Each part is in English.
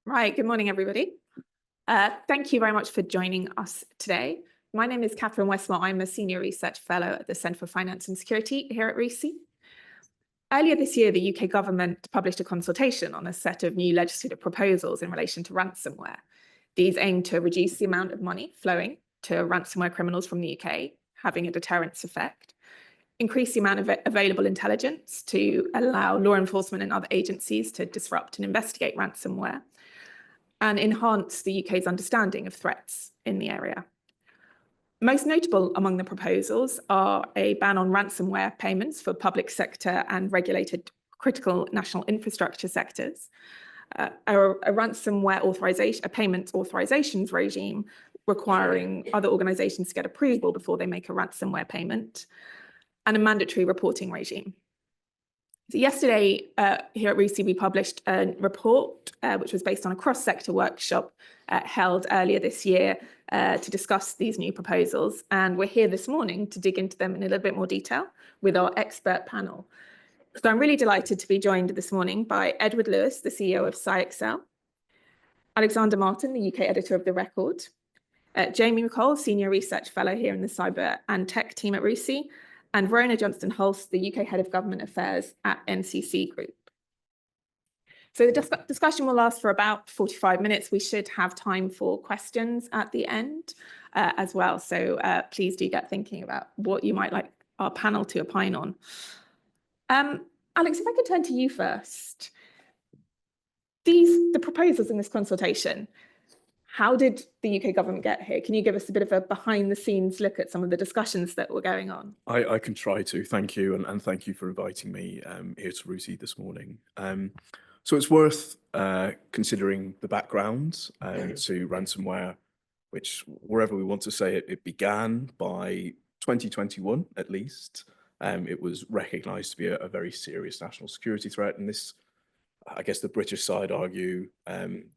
Right, good morning, everybody. Thank you very much for joining us today. My name is Kathryn Westmore. I'm a Senior Research Fellow at the Centre for Finance and Security here at RUSI. Earlier this year, the UK government published a consultation on a set of new legislative proposals in relation to ransomware. These aim to reduce the amount of money flowing to ransomware criminals from the UK, having a deterrence effect, increase the amount of available intelligence to allow law enforcement and other agencies to disrupt and investigate ransomware, and enhance the UK's understanding of threats in the area. Most notable among the proposals are a ban on ransomware payments for public sector and regulated critical national infrastructure sectors, a ransomware authorization, a payment authorizations regime requiring other organizations to get approval before they make a ransomware payment, and a mandatory reporting regime. So yesterday, here at RUSI, we published a report which was based on a cross-sector workshop held earlier this year to discuss these new proposals. And we're here this morning to dig into them in a little bit more detail with our expert panel. So I'm really delighted to be joined this morning by Edward Lewis, the CEO of CyXcel, Alexander Martin, the UK editor of The Record, Jamie MacColl, Senior Research Fellow here in the Cyber and Tech team at RUSI, and Verona Johnstone-Hulse, the UK Head of Government Affairs at NCC Group. So the discussion will last for about 45 minutes. We should have time for questions at the end as well. So please do get thinking about what you might like our panel to opine on. Alex, if I could turn to you first. The proposals in this consultation, how did the UK government get here? Can you give us a bit of a behind-the-scenes look at some of the discussions that were going on? I can try to. Thank you, and thank you for inviting me here to RUSI this morning. So it's worth considering the background to ransomware, which, wherever we want to say it, it began by 2021 at least. It was recognised to be a very serious national security threat, and this, I guess the British side argue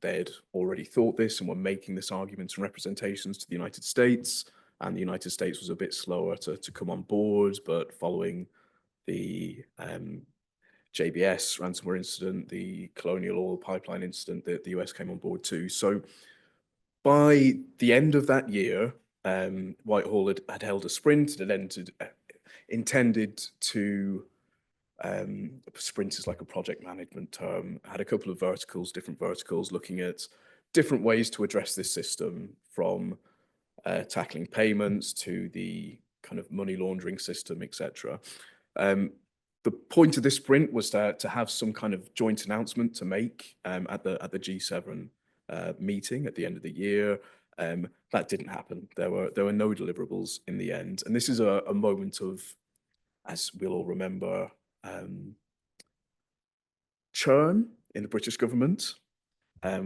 they'd already thought this and were making this argument and representations to the United States, and the United States was a bit slower to come on board, but following the JBS ransomware incident, the Colonial Oil Pipeline incident, the US came on board too. So by the end of that year, Whitehall had held a sprint that intended to sprint is like a project management term, had a couple of different verticals, looking at different ways to address this system, from tackling payments to the kind of money laundering system, etc. The point of this sprint was to have some kind of joint announcement to make at the G7 meeting at the end of the year. That didn't happen. There were no deliverables in the end, and this is a moment of, as we'll all remember, churn in the British government.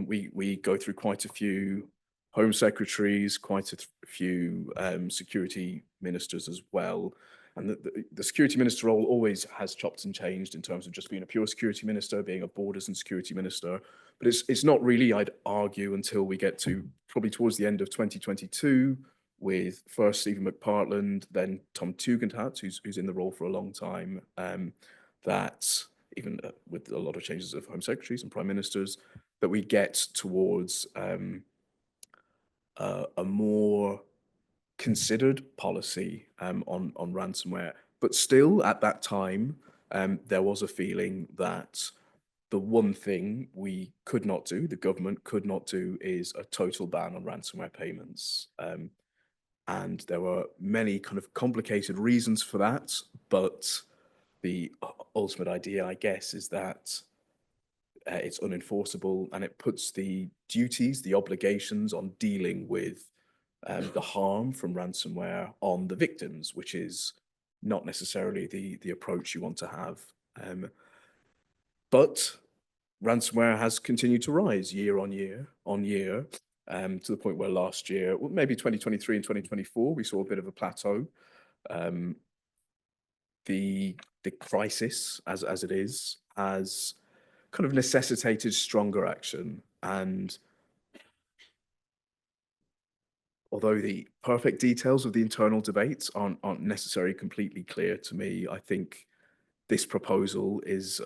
We go through quite a few Home Secretaries, quite a few security ministers as well. And the security minister role always has chopped and changed in terms of just being a pure security minister, being a borders and security minister. But it's not really, I'd argue, until we get to probably towards the end of 2022, with first Stephen McPartland, then Tom Tugendhat, who's in the role for a long time, that even with a lot of changes of Home Secretaries and Prime Ministers, that we get towards a more considered policy on ransomware. But still, at that time, there was a feeling that the one thing we could not do, the government could not do, is a total ban on ransomware payments. And there were many kind of complicated reasons for that, but the ultimate idea, I guess, is that it's unenforceable, and it puts the duties, the obligations on dealing with the harm from ransomware on the victims, which is not necessarily the approach you want to have. But ransomware has continued to rise year on year, to the point where last year, well, maybe 2023 and 2024, we saw a bit of a plateau. The crisis, as it is, has kind of necessitated stronger action. And although the perfect details of the internal debates aren't necessarily completely clear to me, I think this proposal is,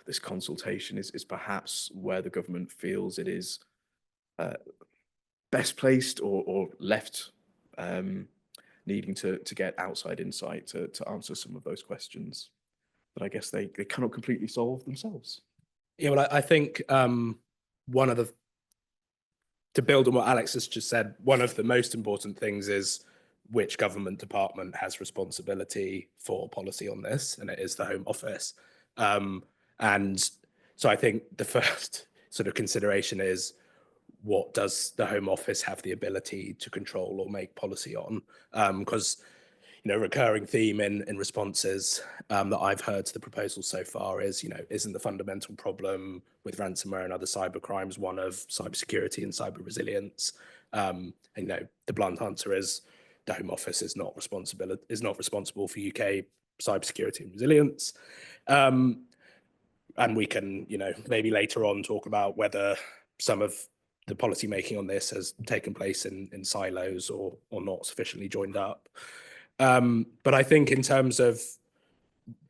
this consultation is perhaps where the government feels it is best placed or left needing to get outside insight to answer some of those questions that I guess they cannot completely solve themselves. Yeah, well, I think one of the, to build on what Alex has just said, one of the most important things is which government department has responsibility for policy on this, and it is the Home Office. And so I think the first sort of consideration is, what does the Home Office have the ability to control or make policy on? Because recurring theme in responses that I've heard to the proposal so far is, isn't the fundamental problem with ransomware and other cyber crimes one of cybersecurity and cyber resilience? And, the blunt answer is the Home Office is not responsible for UK cybersecurity and resilience. And we can, maybe later on talk about whether some of the policy making on this has taken place in silos or not sufficiently joined up. But I think in terms of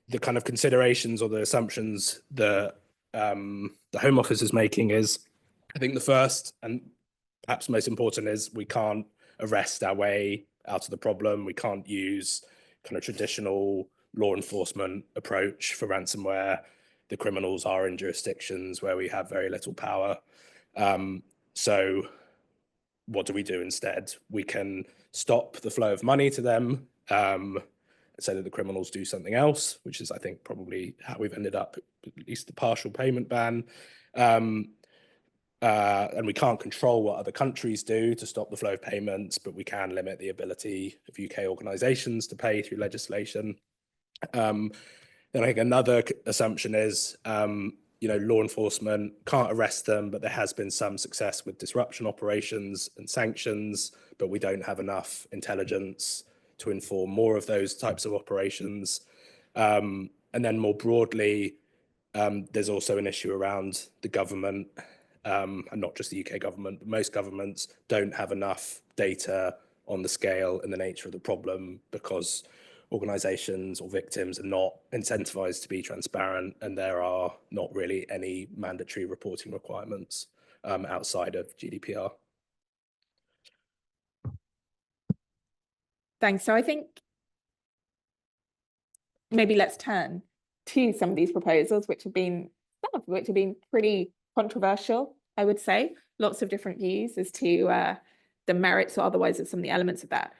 the kind of considerations or the assumptions that the Home Office is making is, I think the first and perhaps most important is we can't arrest our way out of the problem. We can't use kind of traditional law enforcement approach for ransomware. The criminals are in jurisdictions where we have very little power. So what do we do instead? We can stop the flow of money to them, so that the criminals do something else, which is, I think, probably how we've ended up, at least the partial payment ban. And we can't control what other countries do to stop the flow of payments, but we can limit the ability of UK organisations to pay through legislation. Then I think another assumption is, law enforcement can't arrest them, but there has been some success with disruption operations and sanctions, but we don't have enough intelligence to inform more of those types of operations. And then more broadly, there's also an issue around the government, and not just the UK government, but most governments don't have enough data on the scale and the nature of the problem because organisations or victims are not incentivized to be transparent, and there are not really any mandatory reporting requirements outside of GDPR. Thanks. So I think maybe let's turn to some of these proposals, some of which have been pretty controversial, I would say. Lots of different views as to the merits or otherwise of some of the elements of that.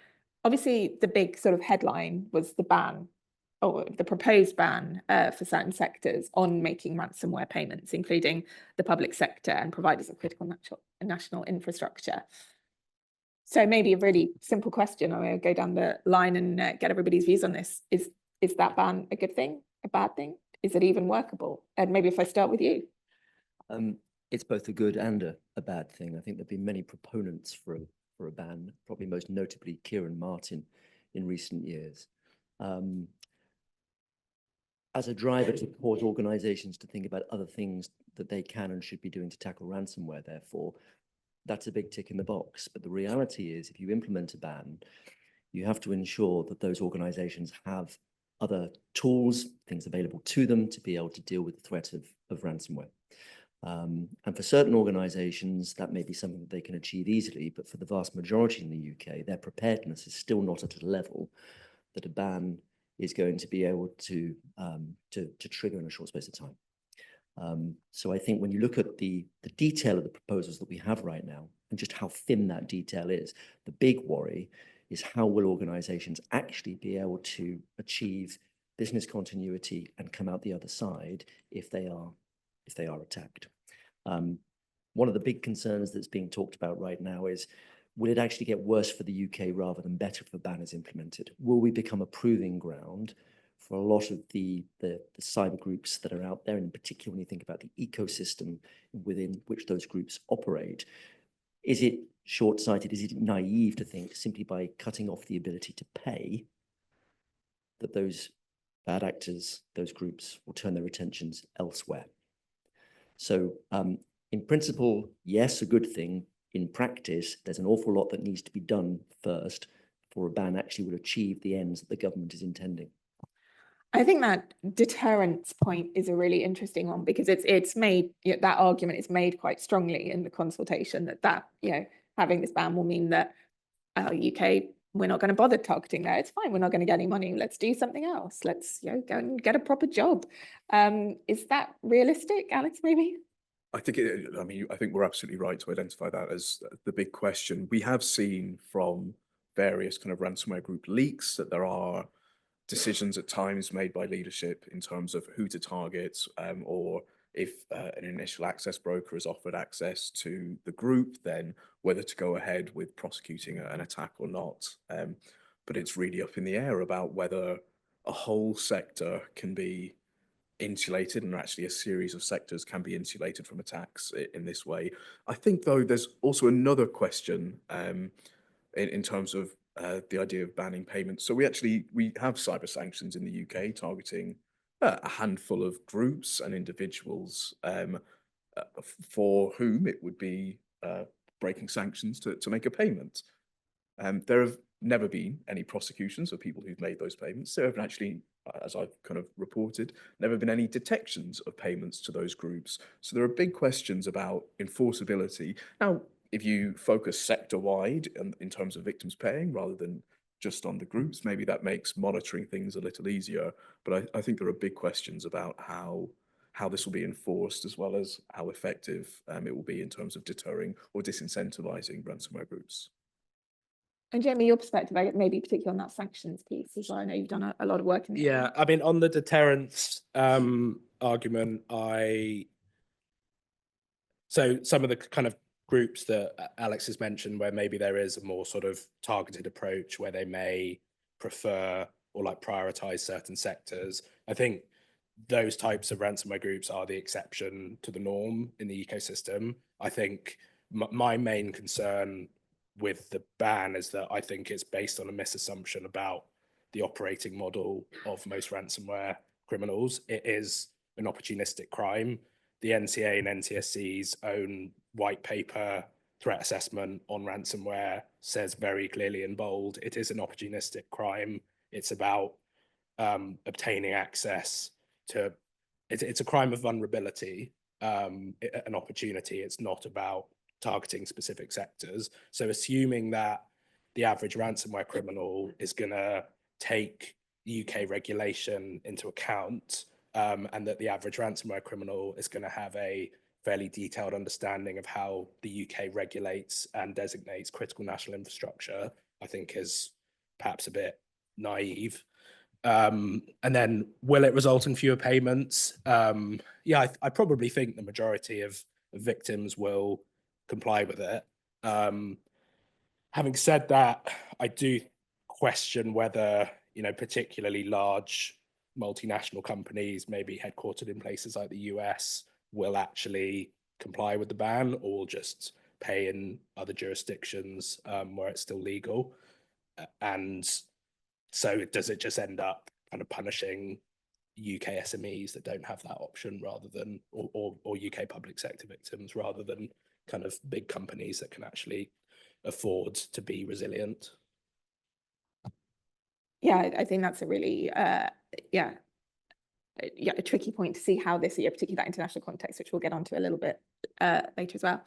Obviously, the big sort of headline was the ban, or the proposed ban for certain sectors on making ransomware payments, including the public sector and providers of critical national infrastructure. So maybe a really simple question, I'm going to go down the line and get everybody's views on this. Is that ban a good thing, a bad thing? Is it even workable? And maybe if I start with you. It's both a good and a bad thing. I think there've been many proponents for a ban, probably most notably Kieran Martin in recent years. As a driver to cause organizations to think about other things that they can and should be doing to tackle ransomware, therefore, that's a big tick in the box. But the reality is, if you implement a ban, you have to ensure that those organizations have other tools, things available to them to be able to deal with the threat of ransomware. And for certain organizations, that may be something that they can achieve easily, but for the vast majority in the UK, their preparedness is still not at a level that a ban is going to be able to trigger in a short space of time. So I think when you look at the detail of the proposals that we have right now, and just how thin that detail is, the big worry is how will organizations actually be able to achieve business continuity and come out the other side if they are attacked. One of the big concerns that's being talked about right now is, will it actually get worse for the UK rather than better if the ban is implemented? Will we become a proving ground for a lot of the cyber groups that are out there, and in particular when you think about the ecosystem within which those groups operate? Is it short-sighted? Is it naive to think simply by cutting off the ability to pay that those bad actors, those groups, will turn their attentions elsewhere? So in principle, yes, a good thing. In practice, there's an awful lot that needs to be done first before a ban actually will achieve the ends that the government is intending. I think that deterrence point is a really interesting one, because it's made, that argument is made quite strongly in the consultation that having this ban will mean that UK, we're not going to bother targeting there. It's fine. We're not going to get any money. Let's do something else. Let's go and get a proper job. Is that realistic, Alex? Maybe. I think I think we're absolutely right to identify that as the big question. We have seen from various kind of ransomware group leaks that there are decisions at times made by leadership in terms of who to target, or if an initial access broker has offered access to the group, then whether to go ahead with prosecuting an attack or not. But it's really up in the air about whether a whole sector can be insulated, and actually a series of sectors can be insulated from attacks in this way. I think, though, there's also another question in terms of the idea of banning payments. So we have cyber sanctions in the UK targeting a handful of groups and individuals for whom it would be breaking sanctions to make a payment. There have never been any prosecutions of people who've made those payments. There have actually, as I've kind of reported, never been any detections of payments to those groups. So there are big questions about enforceability. Now, if you focus sector-wide in terms of victims paying rather than just on the groups, maybe that makes monitoring things a little easier. But I think there are big questions about how this will be enforced, as well as how effective it will be in terms of deterring or disincentivizing ransomware groups. And Jamie, your perspective, maybe particularly on that sanctions piece as well. I know you've done a lot of work in the area. I mean, on the deterrence argument, so some of the kind of groups that Alex has mentioned, where maybe there is a more sort of targeted approach, where they may prefer or like prioritize certain sectors. I think those types of ransomware groups are the exception to the norm in the ecosystem. I think my main concern with the ban is that I think it's based on a misassumption about the operating model of most ransomware criminals. It is an opportunistic crime. The NCA and NTSC's own white paper threat assessment on ransomware says very clearly in bold, it is an opportunistic crime. It's about obtaining access to, it's a crime of vulnerability, an opportunity. It's not about targeting specific sectors. So assuming that the average ransomware criminal is going to take UK regulation into account, and that the average ransomware criminal is going to have a fairly detailed understanding of how the UK regulates and designates critical national infrastructure, I think is perhaps a bit naive. And then will it result in fewer payments? I probably think the majority of victims will comply with it. Having said that, I do question whether, particularly large multinational companies, maybe headquartered in places like the US, will actually comply with the ban, or will just pay in other jurisdictions where it's still legal. And so does it just end up kind of punishing UK SMEs that don't have that option, rather than, or UK public sector victims, rather than kind of big companies that can actually afford to be resilient? Yeah, I think that's a really, a tricky point to see how this, particularly that international context, which we'll get onto a little bit later as well.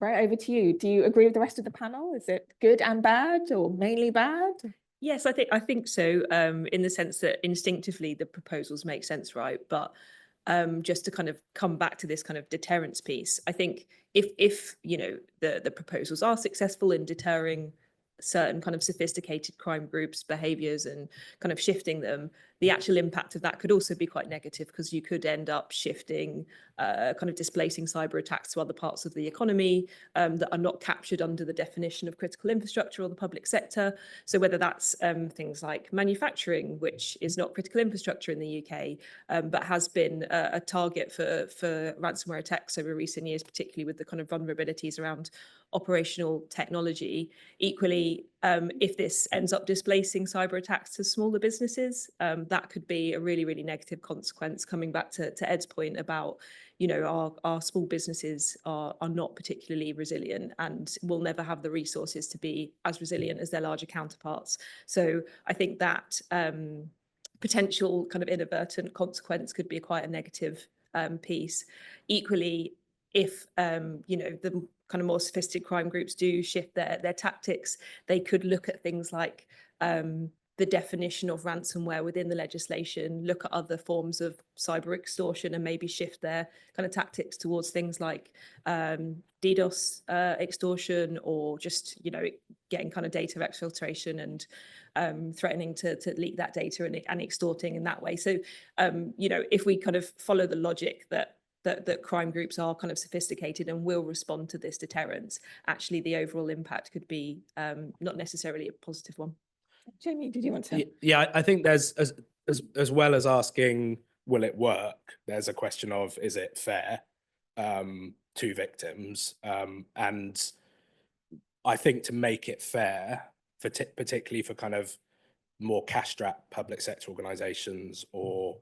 Right, over to you. Do you agree with the rest of the panel? Is it good and bad, or mainly bad? Yes, I think so, in the sense that instinctively the proposals make sense, right? But just to kind of come back to this kind of deterrence piece, I think if the proposals are successful in deterring certain kind of sophisticated crime groups' behaviours and kind of shifting them, the actual impact of that could also be quite negative, because you could end up shifting, kind of displacing cyber attacks to other parts of the economy that are not captured under the definition of critical infrastructure or the public sector. So whether that's things like manufacturing, which is not critical infrastructure in the UK, but has been a target for ransomware attacks over recent years, particularly with the kind of vulnerabilities around operational technology. Equally, if this ends up displacing cyber attacks to smaller businesses, that could be a really, really negative consequence, coming back to Ed's point about, our small businesses are not particularly resilient and will never have the resources to be as resilient as their larger counterparts. So I think that potential kind of inadvertent consequence could be quite a negative piece. Equally, if the kind of more sophisticated crime groups do shift their tactics, they could look at things like the definition of ransomware within the legislation, look at other forms of cyber extortion, and maybe shift their kind of tactics towards things like DDoS extortion, or just getting kind of data exfiltration and threatening to leak that data and extorting in that way. So if we kind of follow the logic that crime groups are kind of sophisticated and will respond to this deterrence, actually the overall impact could be not necessarily a positive one. Jamie, did you want to? Yeah, I think there's, as well as asking, will it work? There's a question of, is it fair to victims? And I think to make it fair, particularly for kind of more cash-strapped public sector organisations, or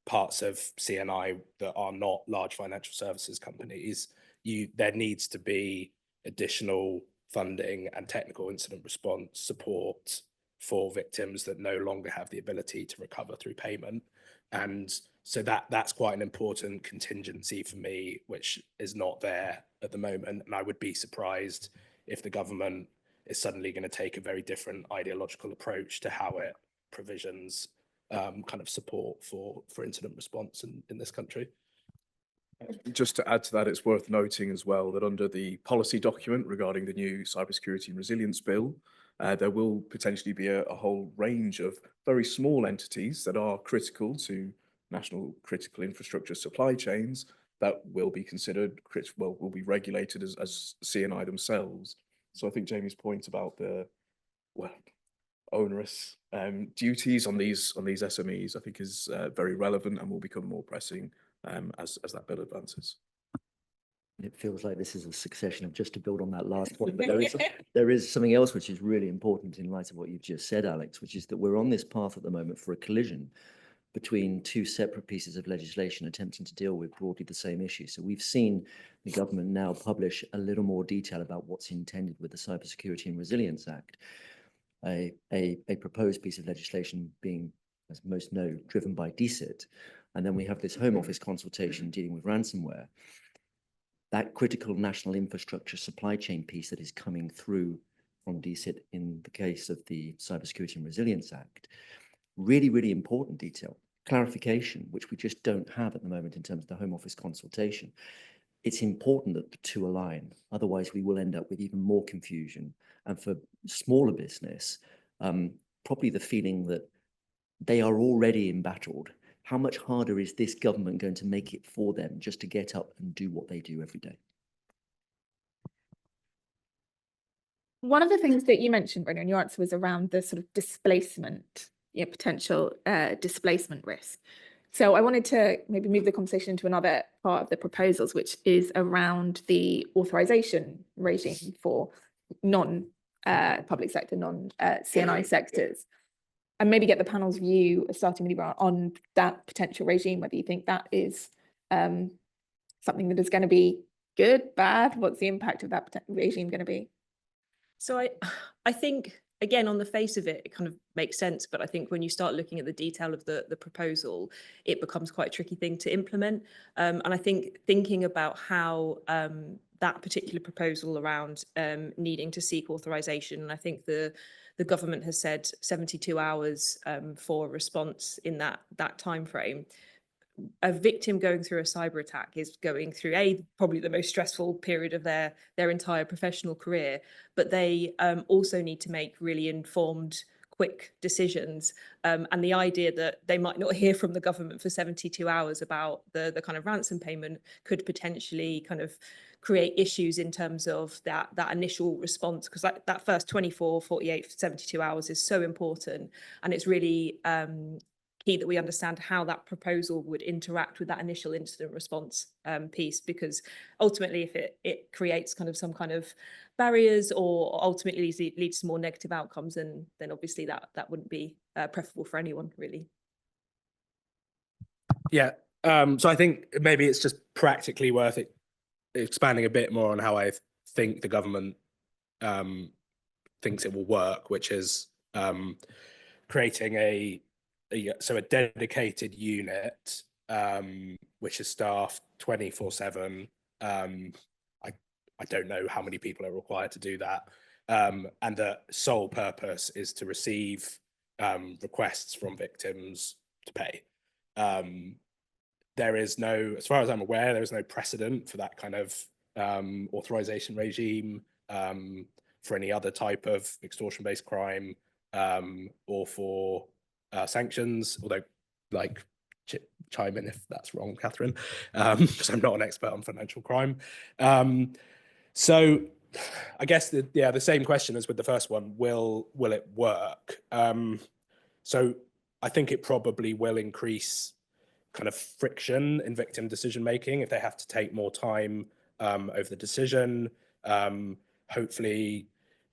parts of CNI that are not large financial services companies, there needs to be additional funding and technical incident response support for victims that no longer have the ability to recover through payment. And so that's quite an important contingency for me, which is not there at the moment. And I would be surprised if the government is suddenly going to take a very different ideological approach to how it provisions kind of support for incident response in this country. Just to add to that, it's worth noting as well that under the policy document regarding the new cybersecurity and resilience bill, there will potentially be a whole range of very small entities that are critical to national critical infrastructure supply chains that will be considered will be regulated as CNI themselves. So I think Jamie's point about the onerous duties on these SMEs, I think, is very relevant and will become more pressing as that bill advances. It feels like this is a succession of, just to build on that last point, but there is something else which is really important in light of what you've just said, Alex, which is that we're on this path at the moment for a collision between two separate pieces of legislation attempting to deal with broadly the same issue. So we've seen the government now publish a little more detail about what's intended with the Cybersecurity and Resilience Act, a proposed piece of legislation being, as most know, driven by DCIT. And then we have this Home Office consultation dealing with ransomware. That critical national infrastructure supply chain piece that is coming through from DCIT in the case of the Cybersecurity and Resilience Act, really, really important detail, clarification, which we just don't have at the moment in terms of the Home Office consultation. It's important that the two align, otherwise we will end up with even more confusion. And for smaller business, probably the feeling that they are already embattled. How much harder is this government going to make it for them just to get up and do what they do every day? One of the things that you mentioned, Verona, in your answer was around the sort of displacement, potential displacement risk. So I wanted to maybe move the conversation into another part of the proposals, which is around the authorisation regime for non-public sector, non-CNI sectors. And maybe get the panel's view, starting with you, on that potential regime, whether you think that is something that is going to be good, bad. What's the impact of that regime going to be? So I think, again, on the face of it, it kind of makes sense. But I think when you start looking at the detail of the proposal, it becomes quite a tricky thing to implement. And I think thinking about how that particular proposal around needing to seek authorisation, and I think the government has said 72 hours for a response in that time frame. A victim going through a cyber attack is going through probably the most stressful period of their entire professional career, but they also need to make really informed, quick decisions. And the idea that they might not hear from the government for 72 hours about the kind of ransom payment could potentially kind of create issues in terms of that initial response, because that first 24, 48, 72 hours is so important. And it's really key that we understand how that proposal would interact with that initial incident response piece, because ultimately if it creates kind of some kind of barriers or ultimately leads to more negative outcomes, then obviously that wouldn't be preferable for anyone, really. Yeah, so I think maybe it's just practically worth it expanding a bit more on how I think the government thinks it will work, which is creating a a dedicated unit which is staffed 24/7. I don't know how many people are required to do that, and the sole purpose is to receive requests from victims to pay. There is no, as far as I'm aware, there is no precedent for that kind of authorization regime for any other type of extortion-based crime or for sanctions, although, like, chime in if that's wrong, Kathryn, because I'm not an expert on financial crime. So I guess the same question as with the first one, will it work? So I think it probably will increase kind of friction in victim decision making if they have to take more time over the decision. Hopefully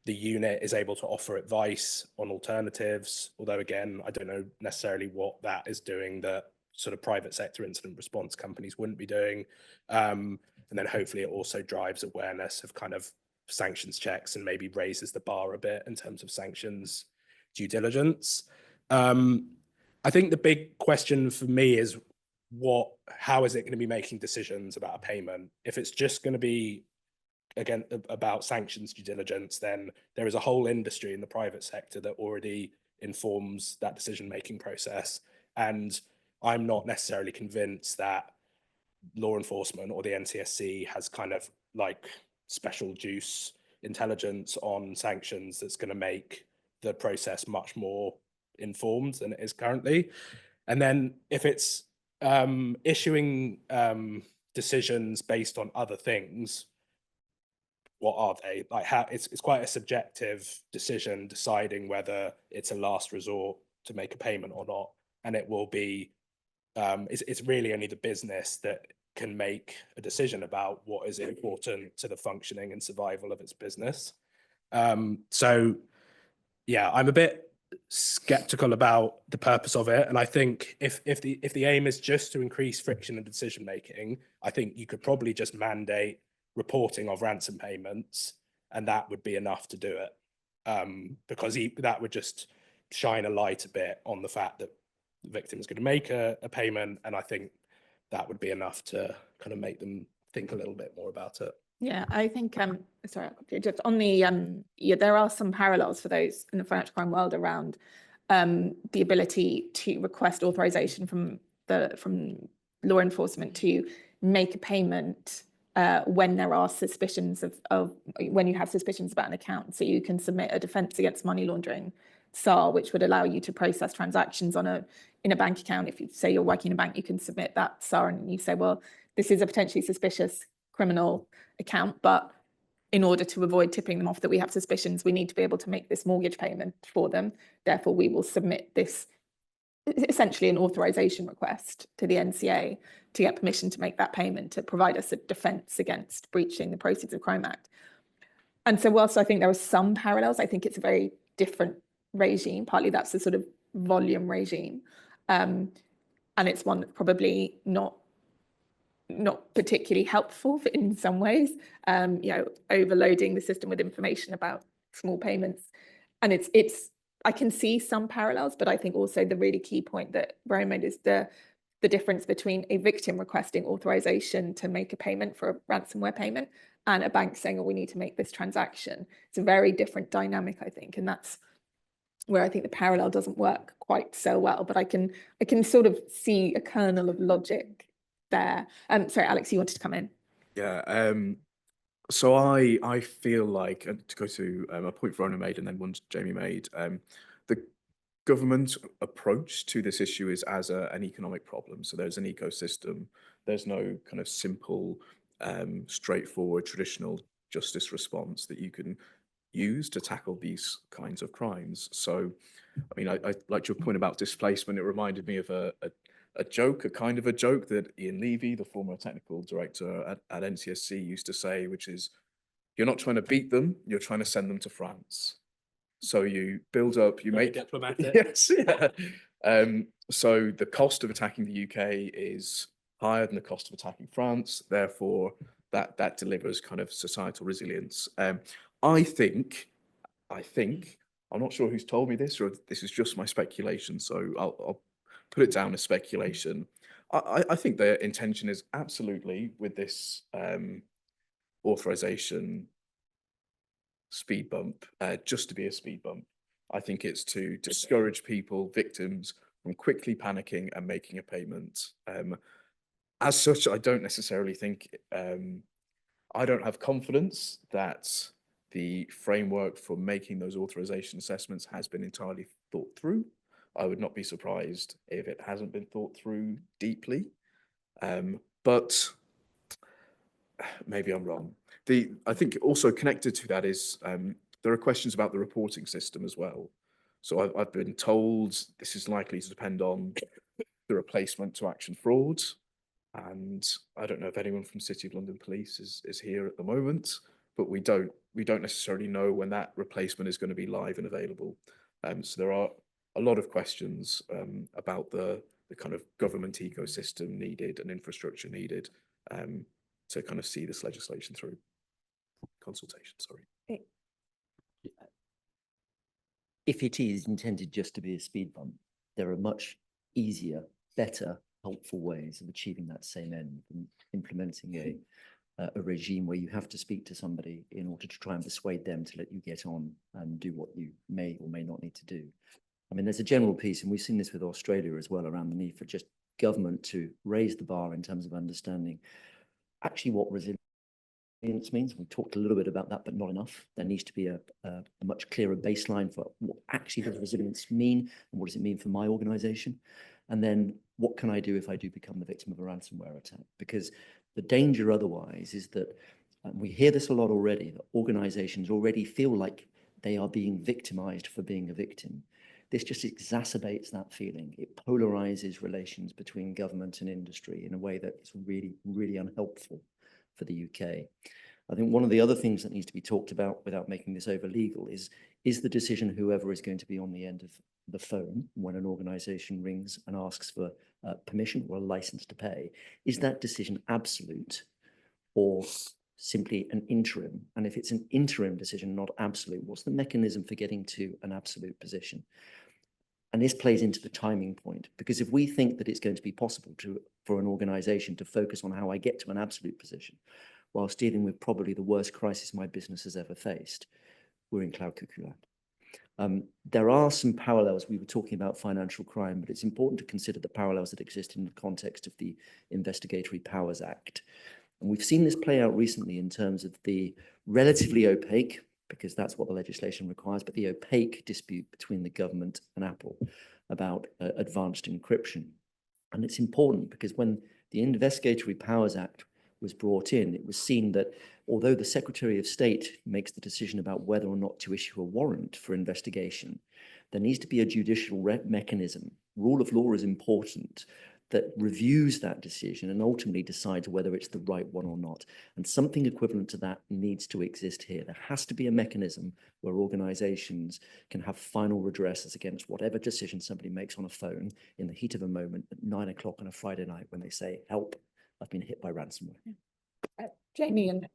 the unit is able to offer advice on alternatives, although again, I don't know necessarily what that is doing that sort of private sector incident response companies wouldn't be doing. And then hopefully it also drives awareness of kind of sanctions checks and maybe raises the bar a bit in terms of sanctions due diligence. I think the big question for me is how is it going to be making decisions about a payment? If it's just going to be, again, about sanctions due diligence, then there is a whole industry in the private sector that already informs that decision-making process. And I'm not necessarily convinced that law enforcement or the NCSC has kind of like special juice intelligence on sanctions that's going to make the process much more informed than it is currently. And then if it's issuing decisions based on other things, what are they? Like, how it's quite a subjective decision deciding whether it's a last resort to make a payment or not, and it will be it's really only the business that can make a decision about what is important to the functioning and survival of its business. So yeah, I'm a bit skeptical about the purpose of it, and I think if the aim is just to increase friction in decision making, I think you could probably just mandate reporting of ransom payments, and that would be enough to do it, because that would just shine a light a bit on the fact that the victim is going to make a payment, and I think that would be enough to kind of make them think a little bit more about it. Yeah, I think, sorry, just on the, yeah, there are some parallels for those in the financial crime world around the ability to request authorization from law enforcement to make a payment when there are suspicions of when you have suspicions about an account. So you can submit a defense against money laundering SAR, which would allow you to process transactions in a bank account. If you say you're working in a bank, you can submit that SAR and you say, well, this is a potentially suspicious criminal account, but in order to avoid tipping them off that we have suspicions, we need to be able to make this mortgage payment for them. Therefore, we will submit this, essentially an authorization request to the NCA to get permission to make that payment, to provide us a defense against breaching the Proceeds of Crime Act. And so whilst I think there are some parallels, I think it's a very different regime. Partly that's the sort of volume regime. And it's one that's probably not particularly helpful in some ways, you know, overloading the system with information about small payments. And I can see some parallels, but I think also the really key point that Verona made is the difference between a victim requesting authorization to make a payment for a ransomware payment and a bank saying, oh, we need to make this transaction. It's a very different dynamic, I think, and that's where I think the parallel doesn't work quite so well, but I can sort of see a kernel of logic there. Sorry, Alex, you wanted to come in. Yeah, so I feel like, to go to a point Verona made and then one Jamie made, the government approach to this issue is as an economic problem. So there's an ecosystem. There's no kind of simple, straightforward, traditional justice response that you can use to tackle these kinds of crimes. So, I mean, I liked your point about displacement. It reminded me of a joke, a kind of a joke that Ian Levy, the former technical director at NCSC, used to say, which is, you're not trying to beat them, you're trying to send them to France. So you build up, you make diplomatic. Yes, yeah. So the cost of attacking the UK is higher than the cost of attacking France. Therefore, that delivers kind of societal resilience. I think, I'm not sure who's told me this, or this is just my speculation, so I'll put it down as speculation. I think their intention is absolutely with this authorization speed bump, just to be a speed bump. I think it's to discourage people, victims, from quickly panicking and making a payment. As such, I don't necessarily think, I don't have confidence that the framework for making those authorization assessments has been entirely thought through. I would not be surprised if it hasn't been thought through deeply, but maybe I'm wrong. I think also connected to that is there are questions about the reporting system as well. So I've been told this is likely to depend on the replacement to action fraud. And I don't know if anyone from City of London Police is here at the moment, but we don't necessarily know when that replacement is going to be live and available. So there are a lot of questions about the kind of government ecosystem needed and infrastructure needed to kind of see this legislation through. Consultation, sorry. If it is intended just to be a speed bump, there are much easier, better, helpful ways of achieving that same end than implementing a regime where you have to speak to somebody in order to try and persuade them to let you get on and do what you may or may not need to do. I mean, there's a general piece, and we've seen this with Australia as well, around the need for just government to raise the bar in terms of understanding actually what resilience means. We talked a little bit about that, but not enough. There needs to be a much clearer baseline for what actually does resilience mean, and what does it mean for my organization? And then what can I do if I do become the victim of a ransomware attack? Because the danger otherwise is that, we hear this a lot already, that organizations already feel like they are being victimized for being a victim. This just exacerbates that feeling. It polarizes relations between government and industry in a way that is really, really unhelpful for the UK. I think one of the other things that needs to be talked about without making this over legal is the decision, whoever is going to be on the end of the phone when an organization rings and asks for permission or a license to pay, is that decision absolute or simply an interim? And if it's an interim decision, not absolute, what's the mechanism for getting to an absolute position? And this plays into the timing point, because if we think that it's going to be possible for an organization to focus on how I get to an absolute position, whilst dealing with probably the worst crisis my business has ever faced, we're in cloud cuckoo land. There are some parallels. We were talking about financial crime, but it's important to consider the parallels that exist in the context of the Investigatory Powers Act. And we've seen this play out recently in terms of the relatively opaque, because that's what the legislation requires, but the opaque dispute between the government and Apple about advanced encryption. And it's important because when the Investigatory Powers Act was brought in, it was seen that although the Secretary of State makes the decision about whether or not to issue a warrant for investigation, there needs to be a judicial mechanism. Rule of law is important, that reviews that decision and ultimately decides whether it's the right one or not. And something equivalent to that needs to exist here. There has to be a mechanism where organizations can have final redresses against whatever decision somebody makes on a phone in the heat of a moment at 9 o'clock on a Friday night when they say, help, I've been hit by ransomware. Jamie and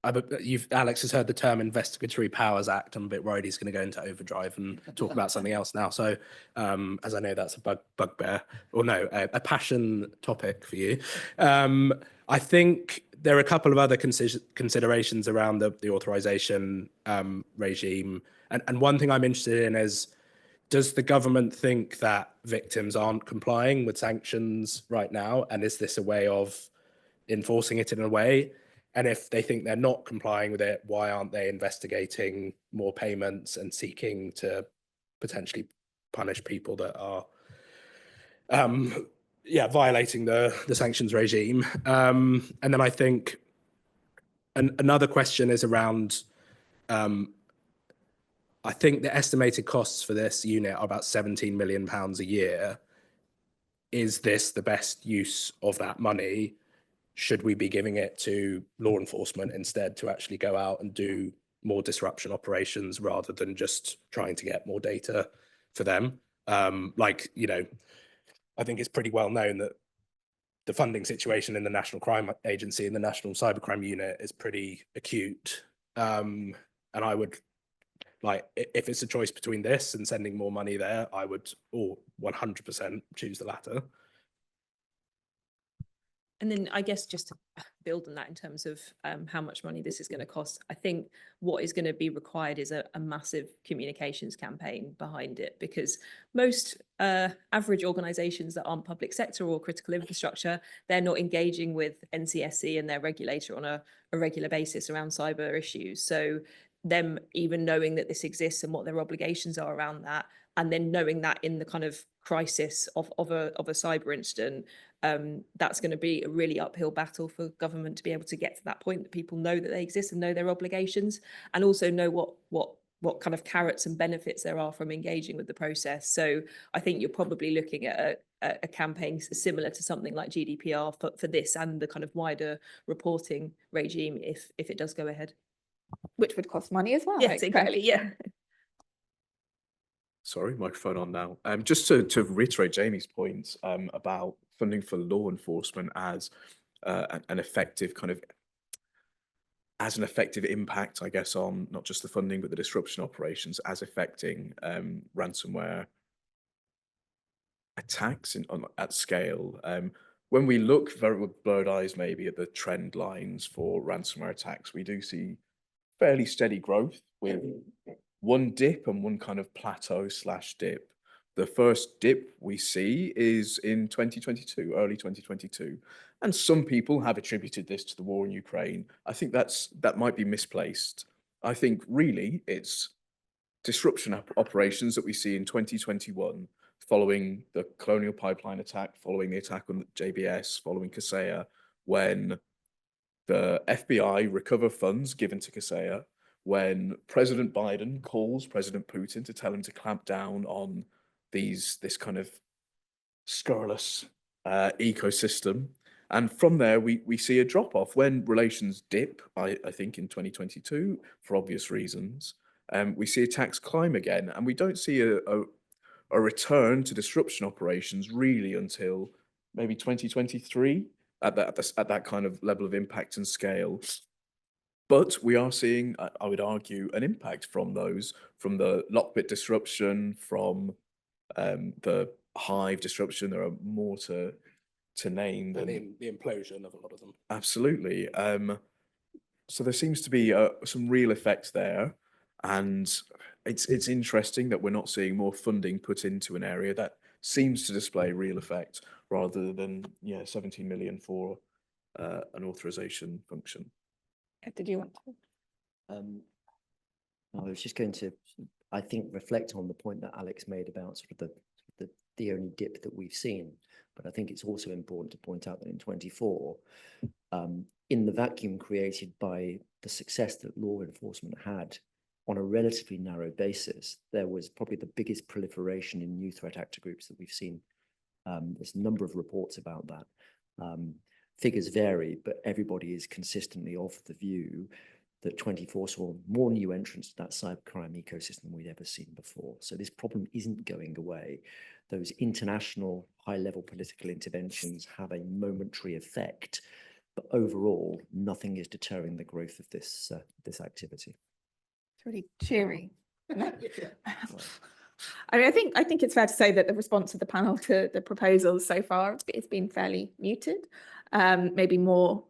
Alex has heard the term Investigatory Powers Act. I'm a bit worried he's going to go into overdrive and talk about something else now. So, as I know that's a bugbear, or no, a passion topic for you. I think there are a couple of other considerations around the authorization regime, and one thing I'm interested in is, does the government think that victims aren't complying with sanctions right now, and is this a way of enforcing it in a way? And if they think they're not complying with it, why aren't they investigating more payments and seeking to potentially punish people that are violating the sanctions regime? And then I think another question is around, I think the estimated costs for this unit are about 17 million pounds a year. Is this the best use of that money? Should we be giving it to law enforcement instead to actually go out and do more disruption operations rather than just trying to get more data for them? I think it's pretty well known that the funding situation in the National Crime Agency and the National Cybercrime Unit is pretty acute. And I would like if it's a choice between this and sending more money there, I would 100% choose the latter. And then I guess just to build on that in terms of how much money this is going to cost, I think what is going to be required is a massive communications campaign behind it, because most average organisations that aren't public sector or critical infrastructure, they're not engaging with NCSC and their regulator on a regular basis around cyber issues. So them even knowing that this exists and what their obligations are around that, and then knowing that in the kind of crisis of a cyber incident, that's going to be a really uphill battle for government to be able to get to that point that people know that they exist and know their obligations, and also know what kind of carrots and benefits there are from engaging with the process. So I think you're probably looking at a campaign similar to something like GDPR for this and the kind of wider reporting regime if it does go ahead. Which would cost money as well. Yes, exactly. Yeah. Sorry, microphone on now. Just to reiterate Jamie's point about funding for law enforcement as an effective impact, I guess, on not just the funding but the disruption operations as affecting ransomware attacks at scale. When we look very with blurred eyes maybe at the trend lines for ransomware attacks, we do see fairly steady growth with one dip and one kind of plateau / dip. The first dip we see is in 2022, early 2022. And some people have attributed this to the war in Ukraine. I think that might be misplaced. I think really it's disruption operations that we see in 2021, following the Colonial Pipeline attack, following the attack on JBS, following Kaseya, when the FBI recover funds given to Kaseya, when President Biden calls President Putin to tell him to clamp down on this kind of scurrilous ecosystem. And from there, we see a drop-off. When relations dip, I think in 2022, for obvious reasons, we see attacks climb again. And we don't see a return to disruption operations really until maybe 2023 at that kind of level of impact and scale. But we are seeing, I would argue, an impact from the Lockbit disruption, from the Hive disruption. There are more to name than the implosion of a lot of them. Absolutely. So there seems to be some real effect there, and it's interesting that we're not seeing more funding put into an area that seems to display real effect, rather than 17 million for an authorization function. Did you want to? I was just going to, I think, reflect on the point that Alex made about sort of the only dip that we've seen. But I think it's also important to point out that in 24, in the vacuum created by the success that law enforcement had on a relatively narrow basis, there was probably the biggest proliferation in new threat actor groups that we've seen. There's a number of reports about that. Figures vary, but everybody is consistently of the view that 24 saw more new entrants to that cybercrime ecosystem than we'd ever seen before. So this problem isn't going away. Those international high-level political interventions have a momentary effect, but overall, nothing is deterring the growth of this activity. It's really cheery. I mean, I think it's fair to say that the response of the panel to the proposals so far, it's been fairly muted. Maybe more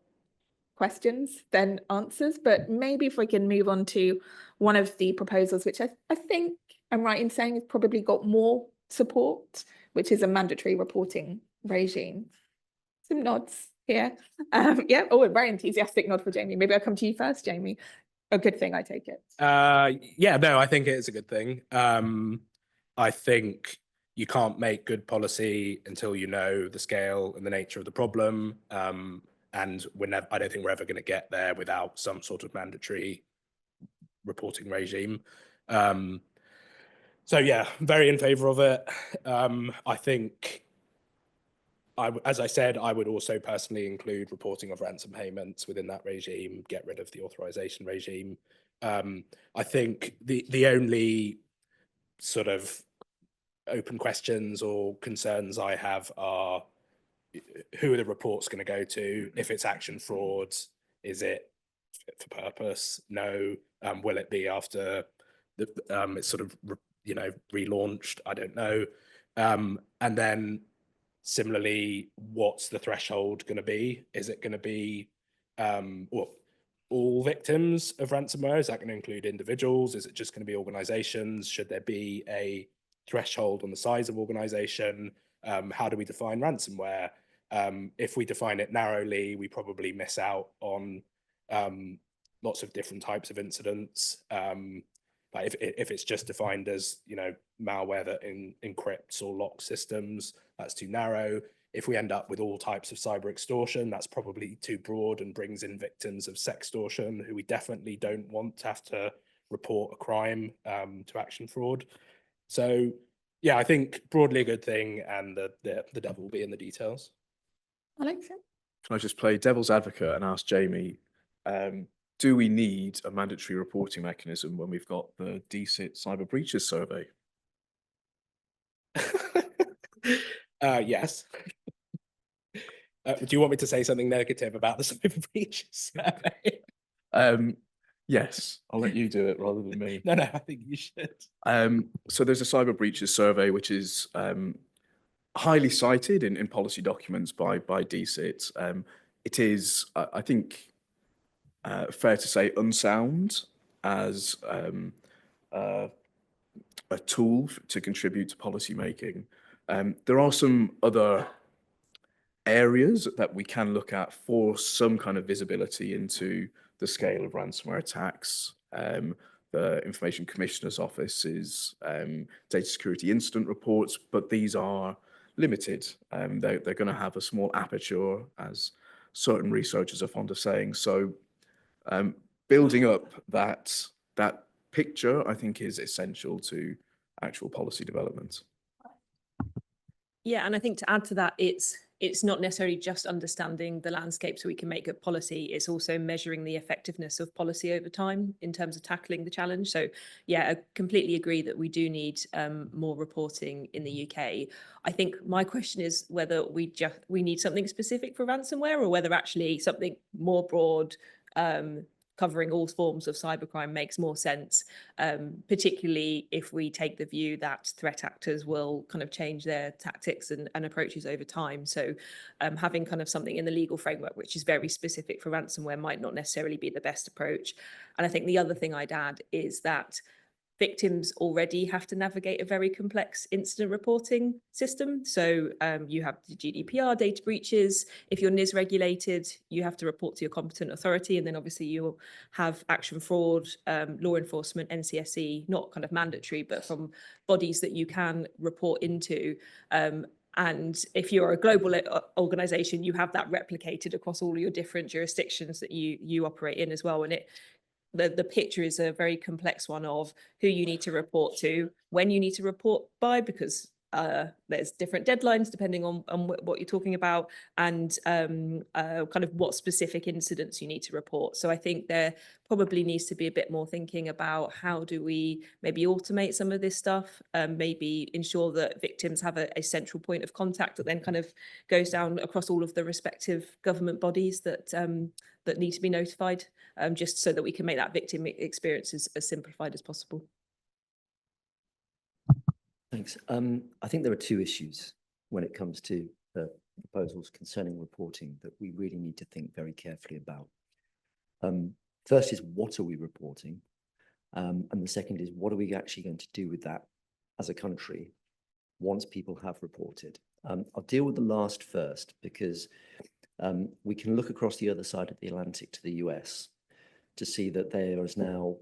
questions than answers, but maybe if we can move on to one of the proposals, which I think I'm right in saying has probably got more support, which is a mandatory reporting regime. Some nods here. Yeah, a very enthusiastic nod for Jamie. Maybe I'll come to you first, Jamie. A good thing, I take it. Yeah, no, I think it is a good thing. I think you can't make good policy until you know the scale and the nature of the problem. And I don't think we're ever going to get there without some sort of mandatory reporting regime. So yeah, very in favor of it. I think, as I said, I would also personally include reporting of ransom payments within that regime, get rid of the authorization regime. I think the only sort of open questions or concerns I have are, who are the reports going to go to? If it's action fraud, is it fit for purpose? No. Will it be after it's sort of relaunched. I don't know. And then similarly, what's the threshold going to be? Is it going to be all victims of ransomware? Is that going to include individuals? Is it just going to be organizations? Should there be a threshold on the size of organization? How do we define ransomware? If we define it narrowly, we probably miss out on lots of different types of incidents. Like if it's just defined as malware that encrypts or locks systems, that's too narrow. If we end up with all types of cyber extortion, that's probably too broad and brings in victims of sextortion, who we definitely don't want to have to report a crime to action fraud. So yeah, I think broadly a good thing, and the devil will be in the details. Alex? Can I just play devil's advocate and ask Jamie, do we need a mandatory reporting mechanism when we've got the DCIT cyber breaches survey? Yes. Do you want me to say something negative about the cyber breaches survey? Yes, I'll let you do it rather than me. No, I think you should. So there's a cyber breaches survey, which is highly cited in policy documents by DCIT. It is, I think, fair to say, unsound as a tool to contribute to policy making. There are some other areas that we can look at for some kind of visibility into the scale of ransomware attacks. The Information Commissioner's Office's data security incident reports, but these are limited. They're going to have a small aperture, as certain researchers are fond of saying. So building up that picture, I think, is essential to actual policy development. Yeah, and I think to add to that, it's not necessarily just understanding the landscape so we can make good policy. It's also measuring the effectiveness of policy over time in terms of tackling the challenge. So yeah, I completely agree that we do need more reporting in the UK. I think my question is whether we need something specific for ransomware, or whether actually something more broad, covering all forms of cybercrime makes more sense, particularly if we take the view that threat actors will kind of change their tactics and approaches over time. So having kind of something in the legal framework which is very specific for ransomware might not necessarily be the best approach. And I think the other thing I'd add is that victims already have to navigate a very complex incident reporting system. So you have the GDPR data breaches. If you're NIS regulated, you have to report to your competent authority. And then obviously you'll have action fraud, law enforcement, NCSE, not kind of mandatory, but from bodies that you can report into. And if you're a global organization, you have that replicated across all your different jurisdictions that you operate in as well. And the picture is a very complex one of who you need to report to, when you need to report by, because there's different deadlines depending on what you're talking about, and kind of what specific incidents you need to report. So I think there probably needs to be a bit more thinking about how do we maybe automate some of this stuff, maybe ensure that victims have a central point of contact that then kind of goes down across all of the respective government bodies that need to be notified, just so that we can make that victim experience as simplified as possible. Thanks. I think there are two issues when it comes to the proposals concerning reporting that we really need to think very carefully about. First is, what are we reporting? And the second is, what are we actually going to do with that as a country once people have reported? I'll deal with the last first, because we can look across the other side of the Atlantic to the US to see that there is now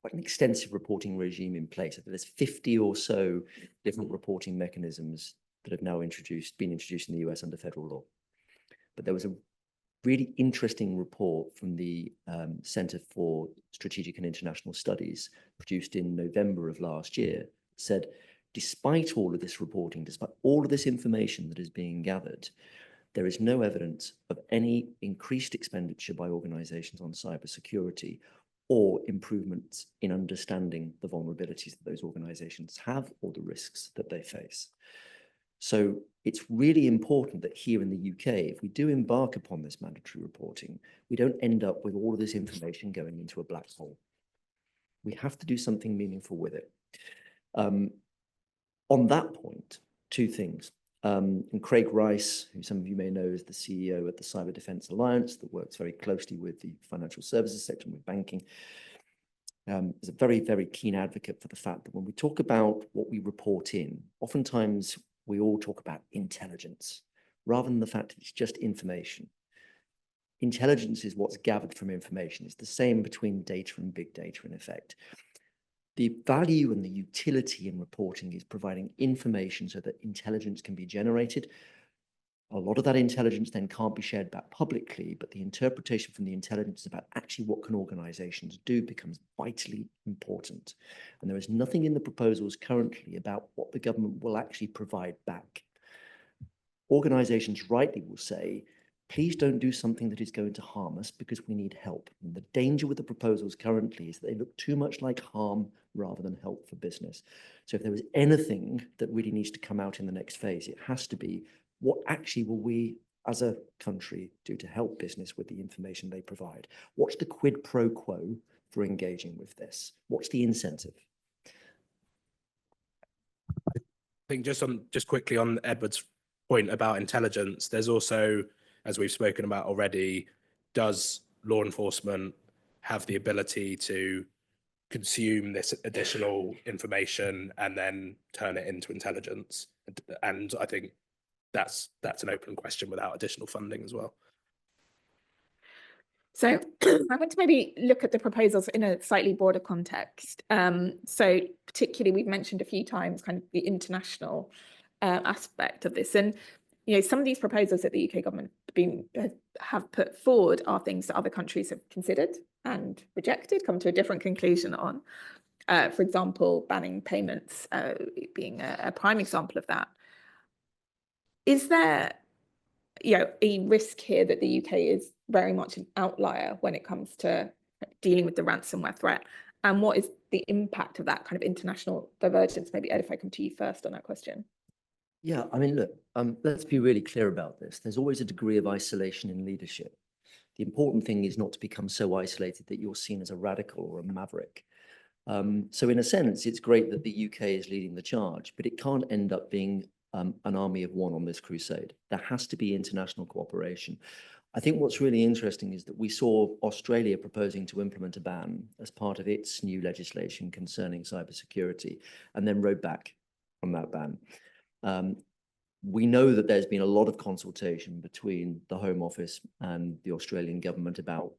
quite an extensive reporting regime in place. I think there's 50 or so different reporting mechanisms that have now been introduced in the US under federal law. But there was a really interesting report from the Center for Strategic and International Studies, produced in November of last year, said, despite all of this reporting, despite all of this information that is being gathered, there is no evidence of any increased expenditure by organizations on cybersecurity or improvements in understanding the vulnerabilities that those organizations have or the risks that they face. So it's really important that here in the UK, if we do embark upon this mandatory reporting, we don't end up with all of this information going into a black hole. We have to do something meaningful with it. On that point, two things. And Craig Rice, who some of you may know is the CEO at the Cyber Defence Alliance that works very closely with the financial services sector and with banking, is a very, very keen advocate for the fact that when we talk about what we report in, oftentimes we all talk about intelligence, rather than the fact that it's just information. Intelligence is what's gathered from information. It's the same between data and big data in effect. The value and the utility in reporting is providing information so that intelligence can be generated. A lot of that intelligence then can't be shared back publicly, but the interpretation from the intelligence about actually what can organizations do becomes vitally important. And there is nothing in the proposals currently about what the government will actually provide back. Organizations rightly will say, please don't do something that is going to harm us because we need help. And the danger with the proposals currently is that they look too much like harm rather than help for business. So if there is anything that really needs to come out in the next phase, it has to be what actually will we as a country do to help business with the information they provide? What's the quid pro quo for engaging with this? What's the incentive? I think just quickly on Edward's point about intelligence, there's also, as we've spoken about already, does law enforcement have the ability to consume this additional information and then turn it into intelligence? And I think that's an open question without additional funding as well. So I want to maybe look at the proposals in a slightly broader context. So particularly, we've mentioned a few times kind of the international aspect of this. And some of these proposals that the UK government have put forward are things that other countries have considered and rejected, come to a different conclusion on. For example, banning payments being a prime example of that. Is there a risk here that the UK is very much an outlier when it comes to dealing with the ransomware threat? And what is the impact of that kind of international divergence? Maybe Ed, if I come to you first on that question. Yeah, I mean, look, let's be really clear about this. There's always a degree of isolation in leadership. The important thing is not to become so isolated that you're seen as a radical or a maverick. So in a sense, it's great that the UK is leading the charge, but it can't end up being an army of one on this crusade. There has to be international cooperation. I think what's really interesting is that we saw Australia proposing to implement a ban as part of its new legislation concerning cybersecurity, and then rode back from that ban. We know that there's been a lot of consultation between the Home Office and the Australian government about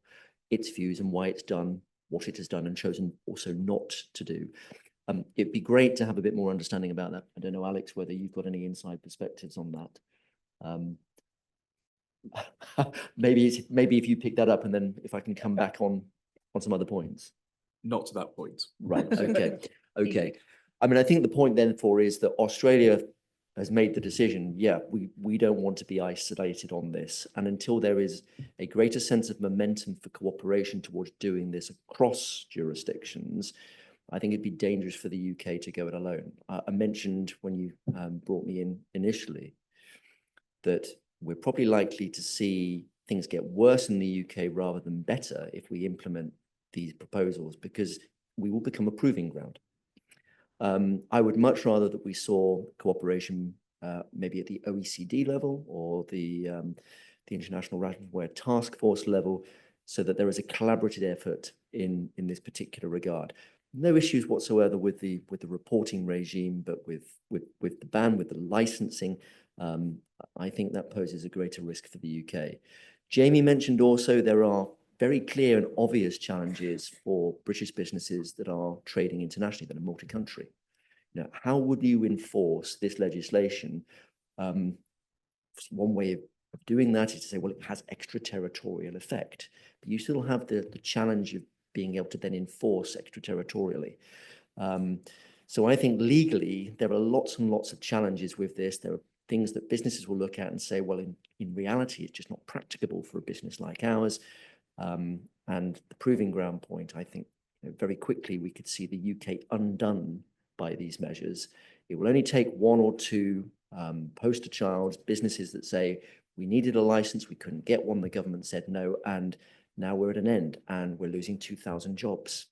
its views and why it's done what it has done and chosen also not to do. It'd be great to have a bit more understanding about that. I don't know, Alex, whether you've got any inside perspectives on that. Maybe if you pick that up and then if I can come back on some other points. Not to that point. Right, okay. I mean, I think the point then is that Australia has made the decision, yeah, we don't want to be isolated on this. And until there is a greater sense of momentum for cooperation towards doing this across jurisdictions, I think it'd be dangerous for the UK to go it alone. I mentioned when you brought me in initially that we're probably likely to see things get worse in the UK rather than better if we implement these proposals, because we will become a proving ground. I would much rather that we saw cooperation maybe at the OECD level or the International Ransomware Task Force level, so that there is a collaborative effort in this particular regard. No issues whatsoever with the reporting regime, but with the ban, with the licensing, I think that poses a greater risk for the UK. Jamie mentioned also there are very clear and obvious challenges for British businesses that are trading internationally, that are multi-country. How would you enforce this legislation? One way of doing that is to say, well, it has extraterritorial effect, but you still have the challenge of being able to then enforce extraterritorially. So I think legally, there are lots and lots of challenges with this. There are things that businesses will look at and say, well, in reality, it's just not practicable for a business like ours. And the proving ground point, I think very quickly we could see the UK undone by these measures. It will only take one or two poster child businesses that say, we needed a license, we couldn't get one, the government said no, and now we're at an end and we're losing 2,000 jobs.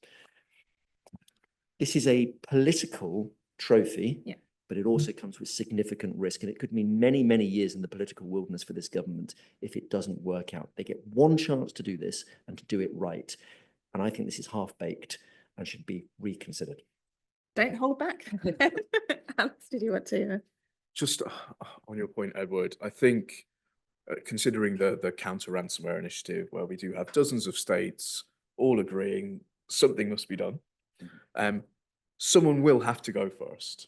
this is a political trophy, Yeah. but it also comes with significant risk. And it could mean many, many years in the political wilderness for this government if it doesn't work out. They get one chance to do this and to do it right. And I think this is half-baked and should be reconsidered. Don't hold back. Alex, did you want to? Just on your point, Edward, I think considering the counter ransomware initiative, where we do have dozens of states all agreeing something must be done, someone will have to go first.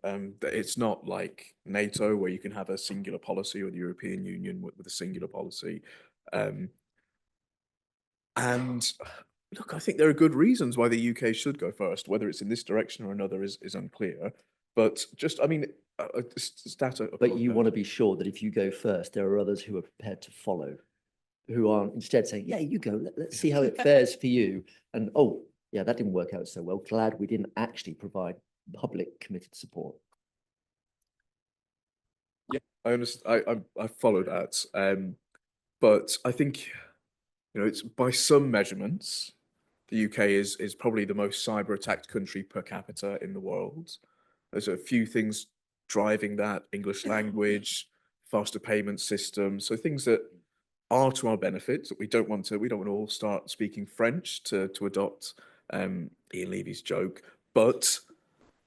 It's not like NATO, where you can have a singular policy, or the European Union with a singular policy. And look, I think there are good reasons why the UK should go first. Whether it's in this direction or another is unclear. But just, I mean, But you want to be sure that if you go first, there are others who are prepared to follow, who aren't instead saying, yeah, you go, let's see how it fares for you. And, oh, yeah, that didn't work out so well. Glad we didn't actually provide public committed support. Yeah, I understand. I follow that. But I think, you know, it's by some measurements, the UK is probably the most cyber attacked country per capita in the world. There's a few things driving that: English language, faster payment systems, so things that are to our benefit. That we don't want to all start speaking French to adopt Ian Levy's joke. But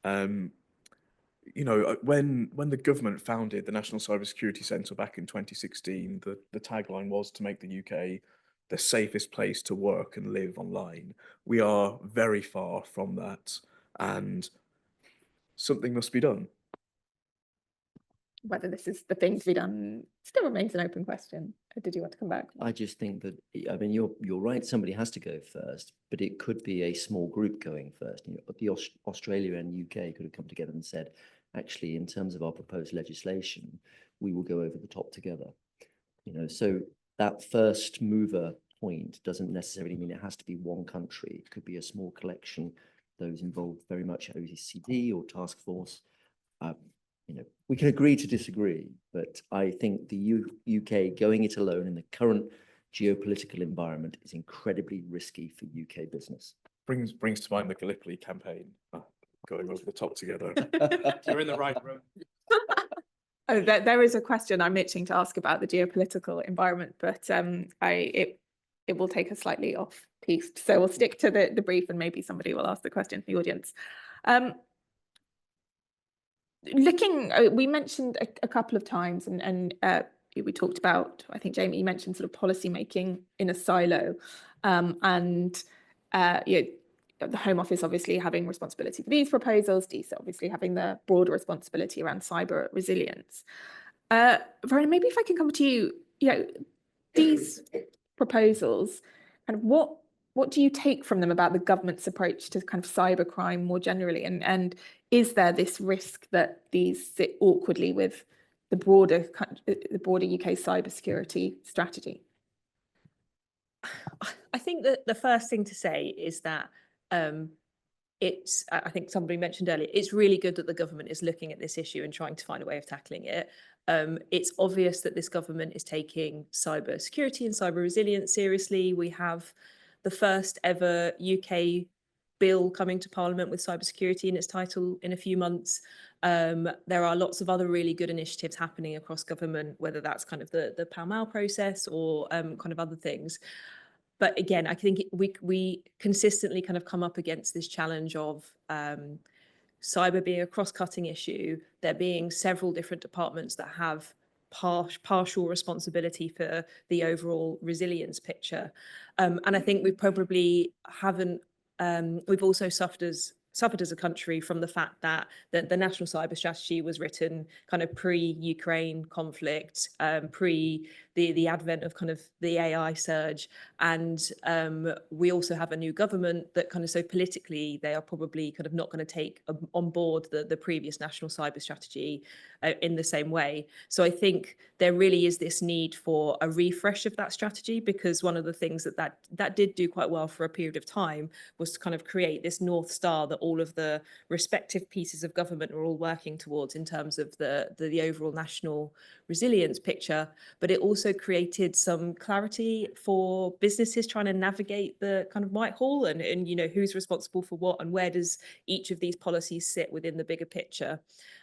you know, when the government founded the National Cybersecurity Centre back in 2016, the tagline was to make the UK the safest place to work and live online. We are very far from that, and something must be done. Whether this is the thing to be done still remains an open question. Did you want to come back? I just think that, I mean, you're right, somebody has to go first, but it could be a small group going first. You know, Australia and UK could have come together and said, actually, in terms of our proposed legislation, we will go over the top together. You know, so that first mover point doesn't necessarily mean it has to be one country. It could be a small collection, those involved very much OECD or task force. You know, we can agree to disagree, but I think the UK going it alone in the current geopolitical environment is incredibly risky for UK business. Brings to mind the Gallipoli campaign, going over the top together. You're in the right room. Oh, there is a question I'm itching to ask about the geopolitical environment, but it will take us slightly off piece. So we'll stick to the brief, and maybe somebody will ask the question from the audience. We mentioned a couple of times, and we talked about, I think, Jamie, you mentioned sort of policy making in a silo, and you know, the Home Office obviously having responsibility for these proposals, DSA obviously having the broader responsibility around cyber resilience. Verona, maybe if I can come to you, you know, these proposals, kind of what do you take from them about the government's approach to kind of cybercrime more generally? And is there this risk that these sit awkwardly with the broader UK cybersecurity strategy? I think that the first thing to say is that I think somebody mentioned earlier, it's really good that the government is looking at this issue and trying to find a way of tackling it. It's obvious that this government is taking cyber security and cyber resilience seriously. We have the first ever UK bill coming to Parliament with cybersecurity in its title in a few months. There are lots of other really good initiatives happening across government, whether that's kind of the Pall Mall process or kind of other things. But again, I think we consistently kind of come up against this challenge of cyber being a cross-cutting issue, there being several different departments that have partial responsibility for the overall resilience picture. And I think we probably haven't, we've also suffered as a country from the fact that the national cyber strategy was written kind of pre-Ukraine conflict, pre the advent of kind of the AI surge. And we also have a new government that kind of, so politically, they are probably kind of not going to take on board the previous national cyber strategy in the same way. So I think there really is this need for a refresh of that strategy, because one of the things that did do quite well for a period of time was to kind of create this North Star that all of the respective pieces of government are all working towards in terms of the overall national resilience picture. But it also created some clarity for businesses trying to navigate the kind of Whitehall and you know, who's responsible for what and where does each of these policies sit within the bigger picture.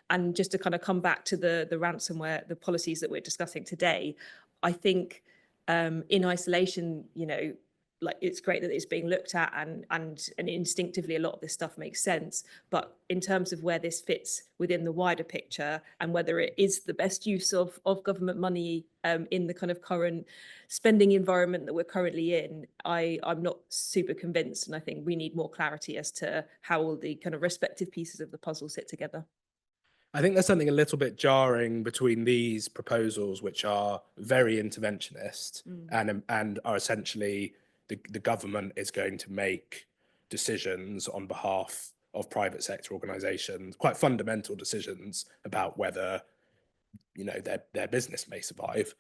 And just to kind of come back to the ransomware, the policies that we're discussing today, I think in isolation, you know, like it's great that it's being looked at and instinctively a lot of this stuff makes sense. But in terms of where this fits within the wider picture and whether it is the best use of government money in the kind of current spending environment that we're currently in, I'm not super convinced. And I think we need more clarity as to how all the kind of respective pieces of the puzzle sit together. I think there's something a little bit jarring between these proposals, which are very interventionist and are essentially the government is going to make decisions on behalf of private sector organizations, quite fundamental decisions about whether, you know, their business may survive,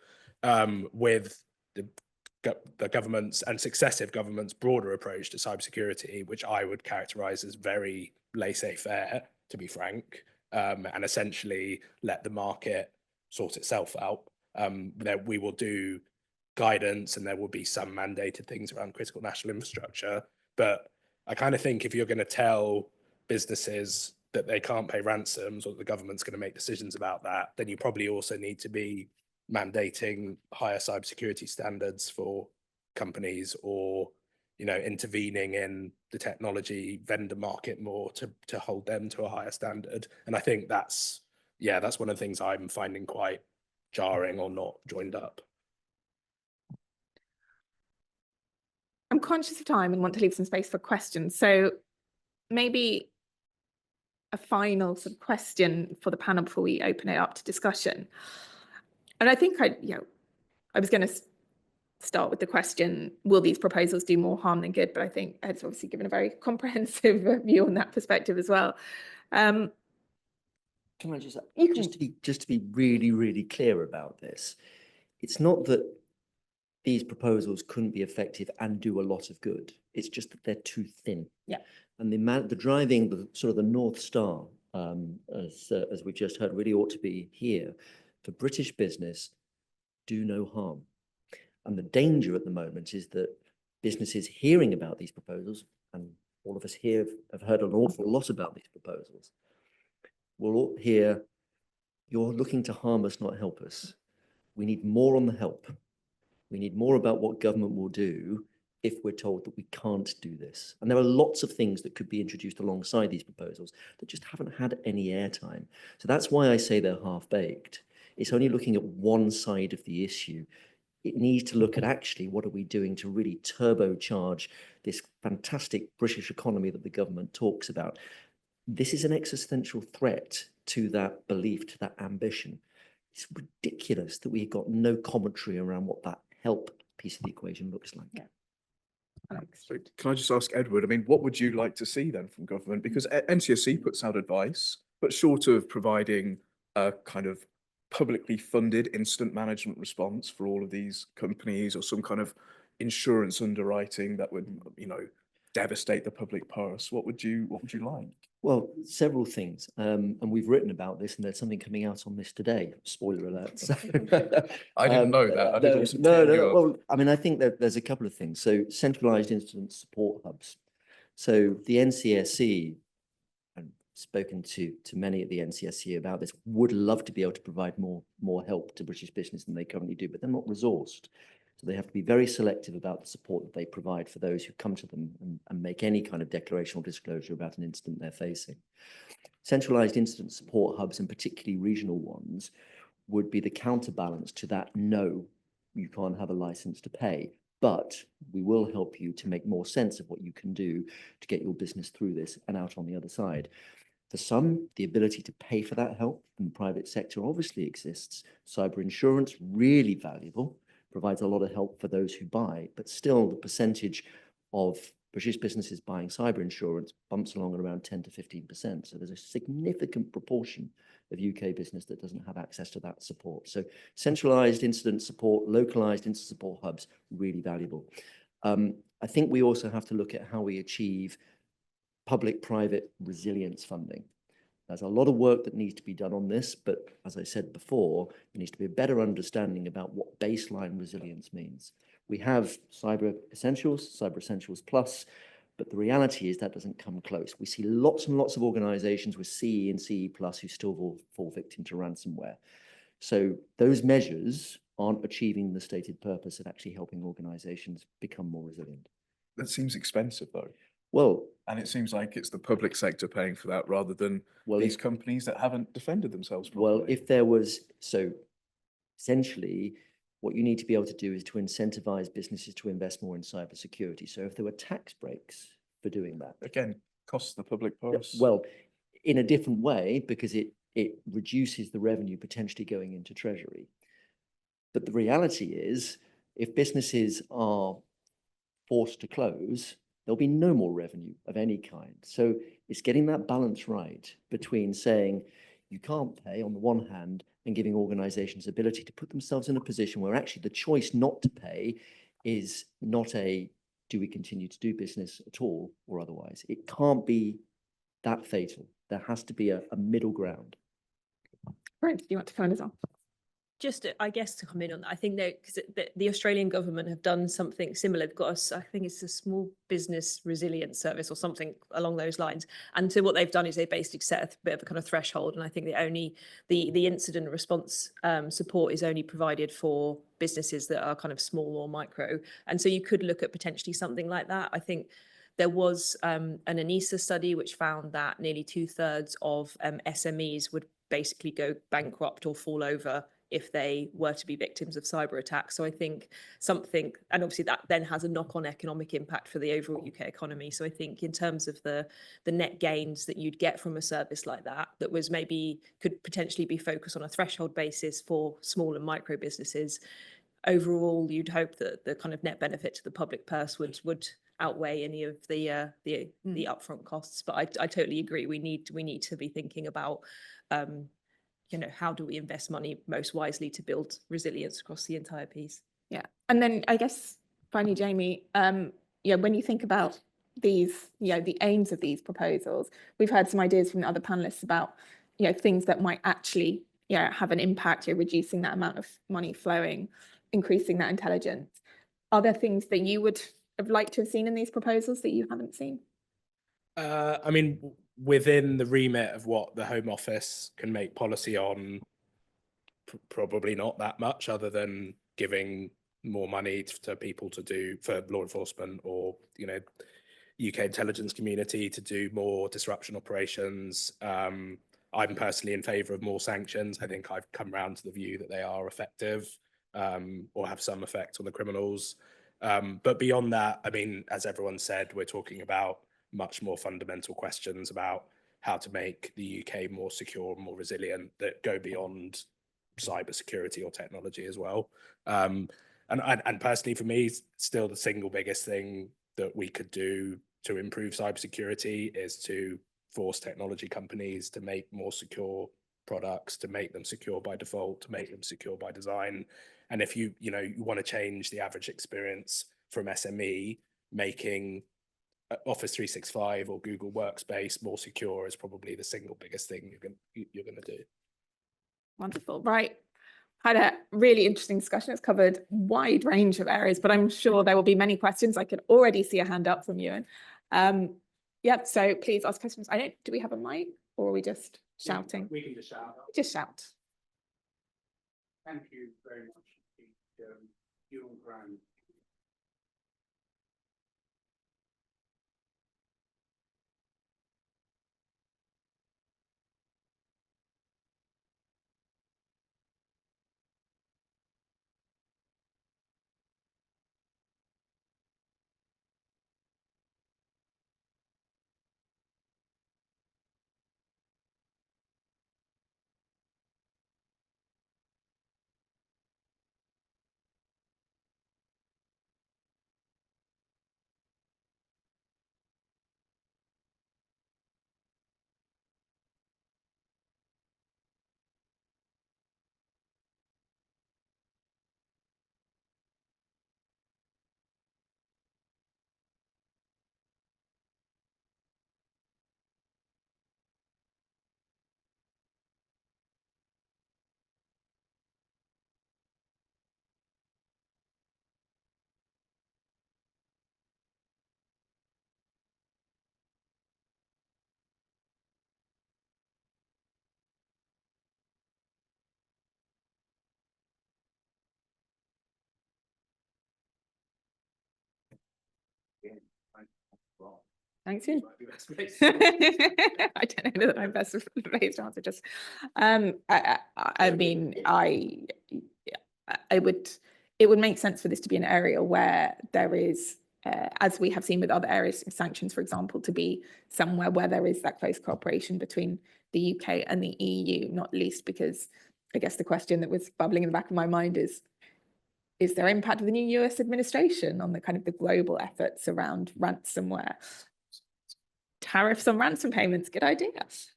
with the government's and successive governments' broader approach to cybersecurity, which I would characterize as very laissez-faire, to be frank, and essentially let the market sort itself out. That we will do guidance and there will be some mandated things around critical national infrastructure. But I kind of think if you're going to tell businesses that they can't pay ransoms or the government's going to make decisions about that, then you probably also need to be mandating higher cybersecurity standards for companies, or, you know, intervening in the technology vendor market more to hold them to a higher standard. And I think that's one of the things I'm finding quite jarring or not joined up. I'm conscious of time and want to leave some space for questions. So maybe a final sort of question for the panel before we open it up to discussion. And I think I was going to start with the question, will these proposals do more harm than good? But I think Ed's obviously given a very comprehensive view on that perspective as well. Can I just to be really, really clear about this, it's not that these proposals couldn't be effective and do a lot of good. It's just that they're too thin. Yeah. And the driving, the sort of the North Star, as we just heard, really ought to be here for British business, do no harm. And the danger at the moment is that businesses hearing about these proposals, and all of us here have heard an awful lot about these proposals, will all hear, you're looking to harm us, not help us. We need more on the help. We need more about what government will do if we're told that we can't do this. And there are lots of things that could be introduced alongside these proposals that just haven't had any airtime. So that's why I say they're half-baked. It's only looking at one side of the issue. It needs to look at actually what are we doing to really turbocharge this fantastic British economy that the government talks about. This is an existential threat to that belief, to that ambition. It's ridiculous that we've got no commentary around what that help piece of the equation looks like. Yeah. So can I just ask Edward, I mean, what would you like to see then from government? Because NCSC puts out advice, but short of providing a kind of publicly funded instant management response for all of these companies, or some kind of insurance underwriting that would, you know, devastate the public purse, what would you like? Well, several things, and we've written about this, and there's something coming out on this today. Spoiler alert. So, I didn't know that. No. Well, I mean, I think that there's a couple of things. So, centralized incident support hubs. So, the NCSC, and spoken to many at the NCSC about this, would love to be able to provide more help to British business than they currently do, but they're not resourced. So they have to be very selective about the support that they provide for those who come to them and make any kind of declaration or disclosure about an incident they're facing. Centralized incident support hubs, and particularly regional ones, would be the counterbalance to that. No, you can't have a license to pay, but we will help you to make more sense of what you can do to get your business through this and out on the other side. For some, the ability to pay for that help from the private sector obviously exists. Cyber insurance, really valuable, provides a lot of help for those who buy, but still the percentage of British businesses buying cyber insurance bumps along at around 10 to 15%. So there's a significant proportion of UK business that doesn't have access to that support. So centralized incident support, localized incident support hubs, really valuable. I think we also have to look at how we achieve public-private resilience funding. There's a lot of work that needs to be done on this, but as I said before, there needs to be a better understanding about what baseline resilience means. We have Cyber Essentials Plus, but the reality is that doesn't come close. We see lots and lots of organizations with CE and CE Plus who still fall victim to ransomware. So those measures aren't achieving the stated purpose of actually helping organizations become more resilient. That seems expensive though. Well, And it seems like it's the public sector paying for that rather than well, these companies that haven't defended themselves properly. well, if there was, so essentially, what you need to be able to do is to incentivize businesses to invest more in cybersecurity. So if there were tax breaks for doing that. Again, costs the public purse. Well, in a different way, because it reduces the revenue potentially going into Treasury. But the reality is, if businesses are forced to close, there'll be no more revenue of any kind. So it's getting that balance right between saying you can't pay on the one hand and giving organizations ability to put themselves in a position where actually the choice not to pay is not a, do we continue to do business at all or otherwise? It can't be that fatal. There has to be a middle ground. Brent, do you want to comment as well? Just, I guess, to come in on that, I think that because the Australian government have done something similar. They've got I think it's a small business resilience service or something along those lines. And so what they've done is they basically set a bit of a kind of threshold. And I think the incident response support is only provided for businesses that are kind of small or micro. And so you could look at potentially something like that. I think there was an ANISA study which found that nearly 2/3 of SMEs would basically go bankrupt or fall over if they were to be victims of cyber attacks. So I think something, and obviously that then has a knock-on economic impact for the overall UK economy. So I think in terms of the net gains that you'd get from a service like that, that was maybe could potentially be focused on a threshold basis for small and micro businesses, overall you'd hope that the kind of net benefit to the public purse would outweigh any of the upfront costs. But I totally agree. We need to be thinking about how do we invest money most wisely to build resilience across the entire piece? Yeah. And then I guess finally, Jamie, when you think about these, the aims of these proposals, we've heard some ideas from the other panelists about, things that might actually, have an impact, reducing that amount of money flowing, increasing that intelligence. Are there things that you would have liked to have seen in these proposals that you haven't seen? I mean, within the remit of what the Home Office can make policy on, probably not that much, other than giving more money to people to do for law enforcement or UK intelligence community to do more disruption operations. I'm personally in favour of more sanctions. I think I've come around to the view that they are effective or have some effect on the criminals. But beyond that, I mean, as everyone said, we're talking about much more fundamental questions about how to make the UK more secure, more resilient, that go beyond cybersecurity or technology as well. And personally, for me, still the single biggest thing that we could do to improve cybersecurity is to force technology companies to make more secure products, to make them secure by default, to make them secure by design. And if you want to change the average experience from SME, making Office 365 or Google Workspace more secure is probably the single biggest thing you're going to do. Wonderful. Right. Had a really interesting discussion. It's covered a wide range of areas, but I'm sure there will be many questions. I can already see a hand up from Ewan. So please ask questions. Do we have a mic or are we just shouting? We can just shout. Just shout. Thank you very much, Ewan Brown. Thanks, Ian. I don't know that I'm best placed to answer. Just, I mean, it would make sense for this to be an area where there is, as we have seen with other areas of sanctions, for example, to be somewhere where there is that close cooperation between the UK and the EU, not least because I guess the question that was bubbling in the back of my mind is there impact of the new US administration on the kind of the global efforts around ransomware? Tariffs on ransom payments, good idea.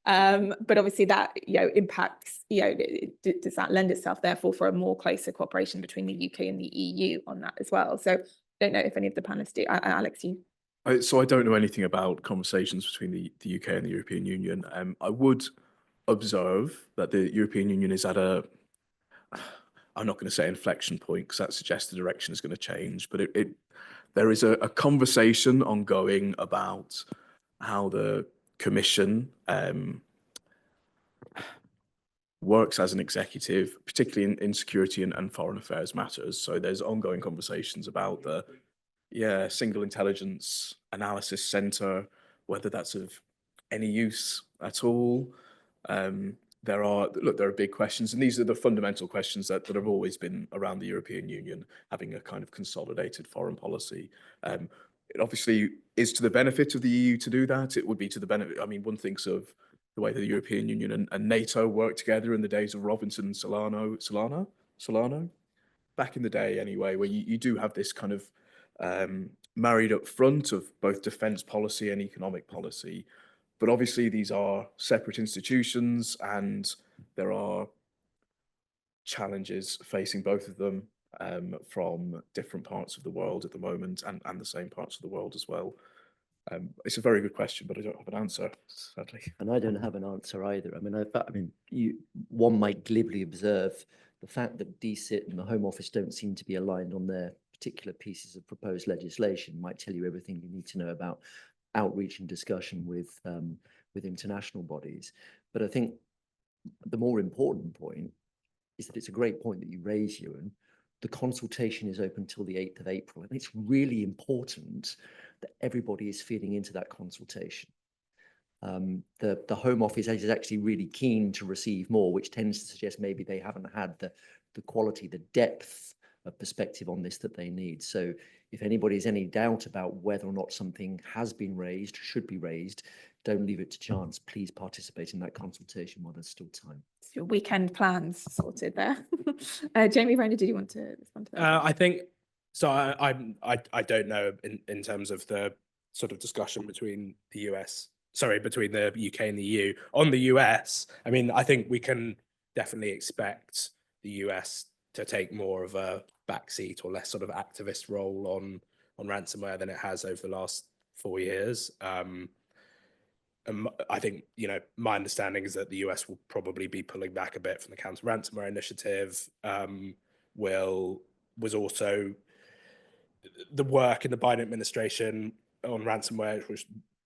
But obviously that, impacts, does that lend itself therefore for a more closer cooperation between the UK and the EU on that as well? So I don't know if any of the panelists do. Alex, you? So I don't know anything about conversations between the UK and the European Union. I would observe that the European Union is at I'm not going to say inflection point because that suggests the direction is going to change, but there is a conversation ongoing about how the Commission works as an executive, particularly in security and foreign affairs matters. So there's ongoing conversations about the single intelligence analysis center, whether that's of any use at all. There are big questions, and these are the fundamental questions that have always been around the European Union, having a kind of consolidated foreign policy. It obviously is to the benefit of the EU to do that. It would be to the benefit, I mean, one thinks of the way that the European Union and NATO worked together in the days of Robinson and Solano, back in the day anyway, where you do have this kind of married up front of both defense policy and economic policy. But obviously these are separate institutions and there are challenges facing both of them from different parts of the world at the moment and the same parts of the world as well. It's a very good question, but I don't have an answer, sadly. And I don't have an answer either. I mean, one might glibly observe the fact that DCIT and the Home Office don't seem to be aligned on their particular pieces of proposed legislation might tell you everything you need to know about outreach and discussion with international bodies. But I think the more important point is that it's a great point that you raise, Ewan. The consultation is open till the 8th of April, and it's really important that everybody is feeding into that consultation. The Home Office is actually really keen to receive more, which tends to suggest maybe they haven't had the quality, the depth of perspective on this that they need. So if anybody's any doubt about whether or not something has been raised, should be raised, don't leave it to chance. Please participate in that consultation while there's still time. Your weekend plans sorted there. Jamie, Verona, did you want to respond to that? I think so. I don't know in terms of the sort of discussion between the between the UK and the EU on the US. I mean, I think we can definitely expect the US to take more of a backseat or less sort of activist role on ransomware than it has over the last 4 years. And I think, my understanding is that the US will probably be pulling back a bit from the counter-ransomware initiative. Was also the work in the Biden administration on ransomware, which was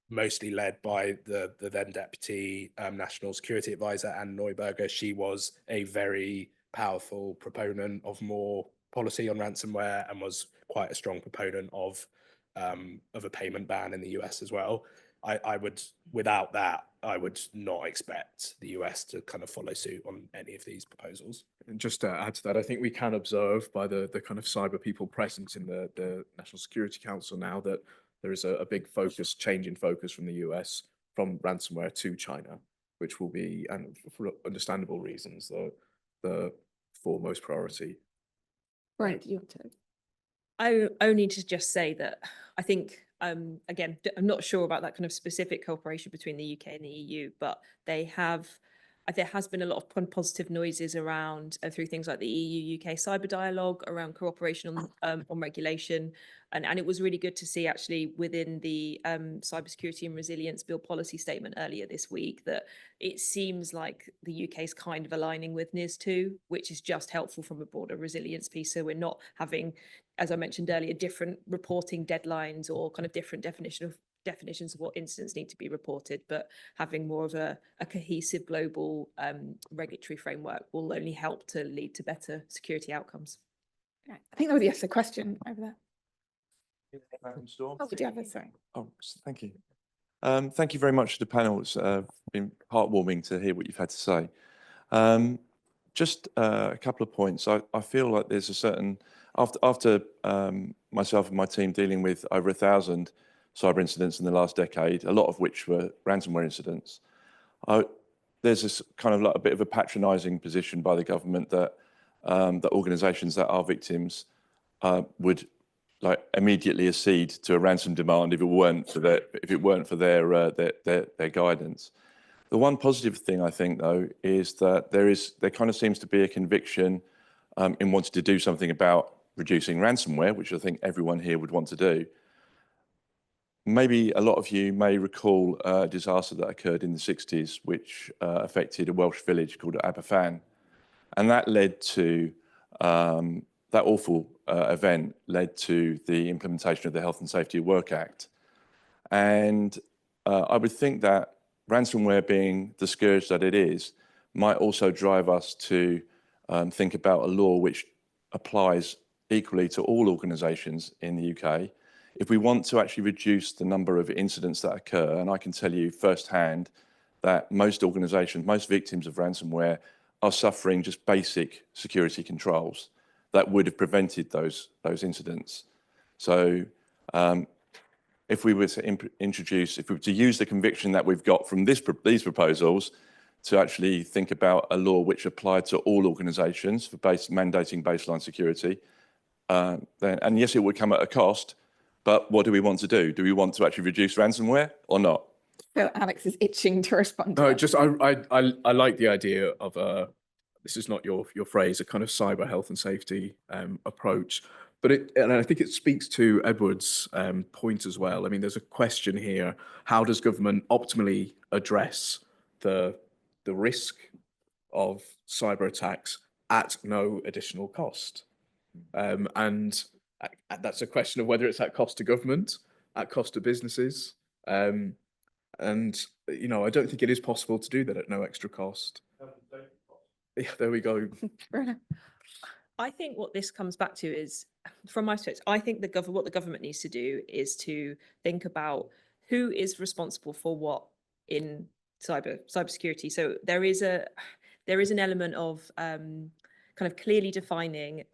mostly led by the then deputy national security advisor, Anne Neuberger. She was a very powerful proponent of more policy on ransomware and was quite a strong proponent of a payment ban in the US as well. I would, without that, I would not expect the US to kind of follow suit on any of these proposals. And just to add to that, I think we can observe by the kind of cyber people present in the National Security Council now that there is a big change in focus from the US from ransomware to China, which will be, and for understandable reasons, the foremost priority. Right, do you want to? I only to just say that I think, again, I'm not sure about that kind of specific cooperation between the UK and the EU, but there has been a lot of positive noises around through things like the EU-UK cyber dialogue around cooperation on regulation. And it was really good to see actually within the cybersecurity and resilience bill policy statement earlier this week that it seems like the UK is kind of aligning with NIS2, which is just helpful from a broader resilience piece. So we're not having, as I mentioned earlier, different reporting deadlines or kind of different definitions of what incidents need to be reported, but having more of a cohesive global regulatory framework will only help to lead to better security outcomes. Yeah, I think there was a question over there. Oh, we do have a, sorry. Oh, thank you. Thank you very much to the panel. It's been heartwarming to hear what you've had to say. Just a couple of points. I feel like there's a certain, after myself and my team dealing with over 1,000 cyber incidents in the last decade, a lot of which were ransomware incidents, there's this kind of like a bit of a patronising position by the government that that organisations that are victims would like immediately accede to a ransom demand if it weren't for their guidance. The one positive thing I think though is that there kind of seems to be a conviction in wanting to do something about reducing ransomware, which I think everyone here would want to do. Maybe a lot of you may recall a disaster that occurred in the 60s, which affected a Welsh village called Aberfan. And that led to, that awful event led to the implementation of the Health and Safety at Work Act. And I would think that ransomware being the scourge that it is, might also drive us to think about a law which applies equally to all organisations in the UK. If we want to actually reduce the number of incidents that occur, and I can tell you firsthand that most organisations, most victims of ransomware are suffering just basic security controls that would have prevented those incidents. So if we were to introduce, if we were to use the conviction that we've got from these proposals to actually think about a law which applied to all organisations for mandating baseline security, then, and yes, it would come at a cost, but what do we want to do? Do we want to actually reduce ransomware or not? So Alex is itching to respond. No, just I like the idea of this is not your phrase, a kind of cyber health and safety approach, but and I think it speaks to Edward's point as well. I mean, there's a question here: how does government optimally address the risk of cyber attacks at no additional cost? And that's a question of whether it's at cost to government, at cost to businesses. And, you know, I don't think it is possible to do that at no extra cost. Yeah, there we go. I think what this comes back to is, from my perspective, I think what the government needs to do is to think about who is responsible for what in cybersecurity. So there is an element of kind of clearly defining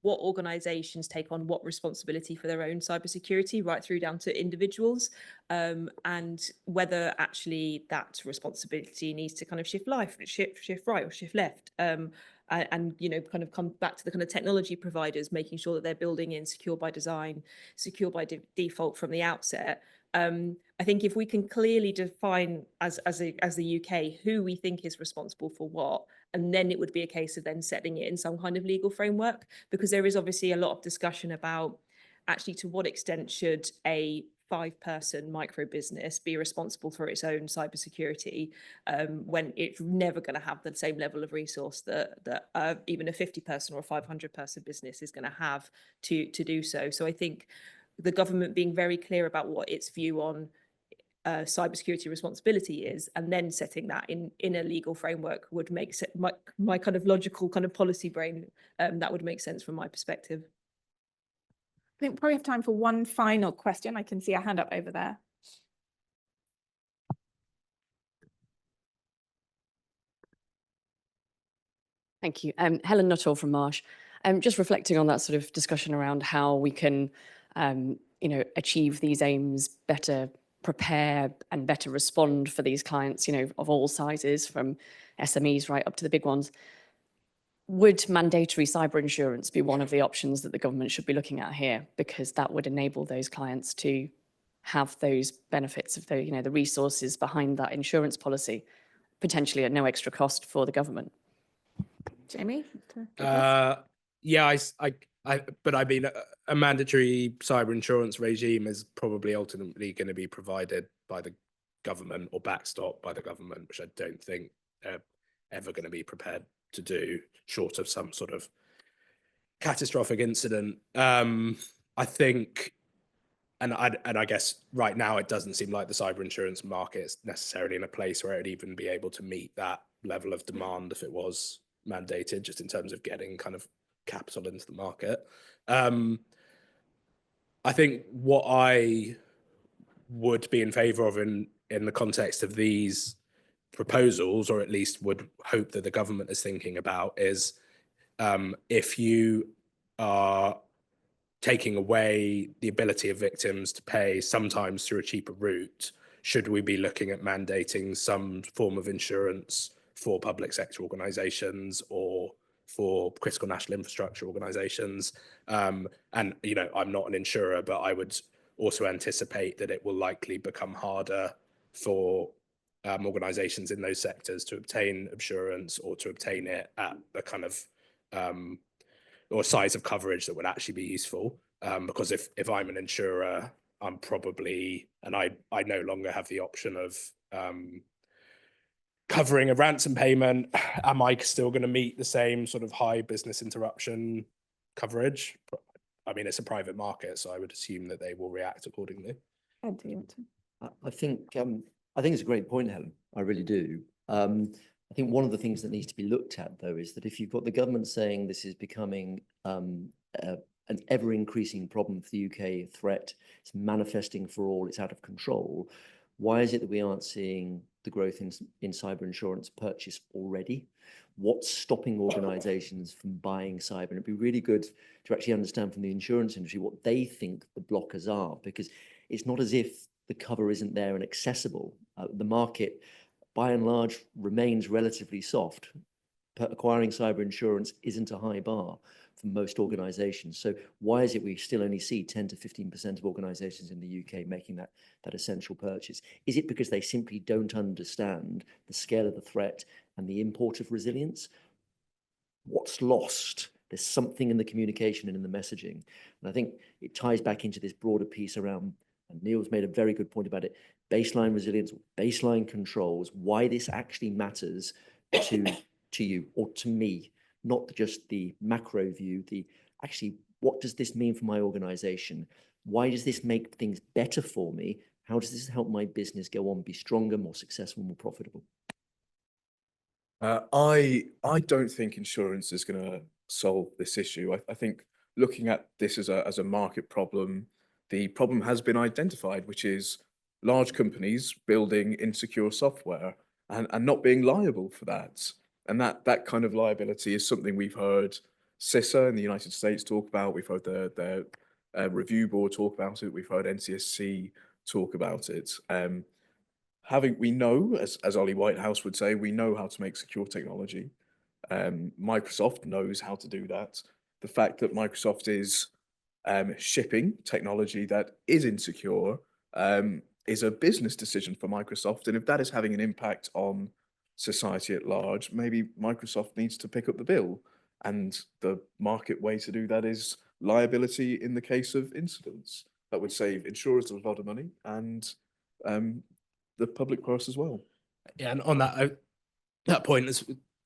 what organizations take on what responsibility for their own cybersecurity, right through down to individuals, and whether actually that responsibility needs to kind of shift right or shift left. And you know, kind of come back to the kind of technology providers, making sure that they're building in secure by design, secure by default from the outset. I think if we can clearly define as the UK who we think is responsible for what, and then it would be a case of then setting it in some kind of legal framework, because there is obviously a lot of discussion about actually to what extent should a 5-person micro business be responsible for its own cybersecurity when it's never going to have the same level of resource that even a 50-person or a 500-person business is going to have to do so. So I think the government being very clear about what its view on cybersecurity responsibility is, and then setting that in a legal framework would make my kind of logical kind of policy brain, that would make sense from my perspective. I think we probably have time for one final question. I can see a hand up over there. Thank you. Helen Nuttall from Marsh. Just reflecting on that sort of discussion around how we can, you know, achieve these aims, better prepare and better respond for these clients, you know, of all sizes, from SMEs right up to the big ones. Would mandatory cyber insurance be one of the options that the government should be looking at here? Because that would enable those clients to have those benefits of the, you know, the resources behind that insurance policy, potentially at no extra cost for the government. Jamie? Yeah, but I mean, a mandatory cyber insurance regime is probably ultimately going to be provided by the government or backstopped by the government, which I don't think they're ever going to be prepared to do, short of some sort of catastrophic incident. I think, and I guess right now it doesn't seem like the cyber insurance market is necessarily in a place where it'd even be able to meet that level of demand if it was mandated, just in terms of getting kind of capital into the market. I think what I would be in favour of in in the context of these proposals, or at least would hope that the government is thinking about, is if you are taking away the ability of victims to pay sometimes through a cheaper route, should we be looking at mandating some form of insurance for public sector organisations or for critical national infrastructure organisations? And, you know, I'm not an insurer, but I would also anticipate that it will likely become harder for organisations in those sectors to obtain insurance, or to obtain it at the kind of or size of coverage that would actually be useful. Because if I'm an insurer, I'm probably, and I no longer have the option of covering a ransom payment, am I still going to meet the same sort of high business interruption coverage? I mean, it's a private market, so I would assume that they will react accordingly. Ed, do you want to? I think it's a great point, Helen. I really do. I think one of the things that needs to be looked at, though, is that if you've got the government saying this is becoming an ever-increasing problem for the UK, threat, it's manifesting for all, it's out of control, why is it that we aren't seeing the growth in cyber insurance purchase already? What's stopping organisations from buying cyber? And it'd be really good to actually understand from the insurance industry what they think the blockers are, because it's not as if the cover isn't there and accessible. The market, by and large, remains relatively soft. Acquiring cyber insurance isn't a high bar for most organisations. So why is it we still only see 10 to 15% of organisations in the UK making that essential purchase? Is it because they simply don't understand the scale of the threat and the import of resilience? What's lost? There's something in the communication and in the messaging. And I think it ties back into this broader piece around, and Neil's made a very good point about it, baseline resilience, baseline controls, why this actually matters to you or to me, not just the macro view, actually, what does this mean for my organization? Why does this make things better for me? How does this help my business go on, be stronger, more successful, more profitable? I don't think insurance is going to solve this issue. I think looking at this as a market problem, the problem has been identified, which is large companies building insecure software and not being liable for that. And that kind of liability is something we've heard CISA in the United States talk about. We've heard the review board talk about it. We've heard NCSC talk about it. We know, as Ollie Whitehouse would say, we know how to make secure technology. Microsoft knows how to do that. The fact that Microsoft is shipping technology that is insecure is a business decision for Microsoft. And if that is having an impact on society at large, maybe Microsoft needs to pick up the bill. And the market way to do that is liability in the case of incidents. That would save insurers a lot of money and the public purse as well. Yeah, and on that point, it's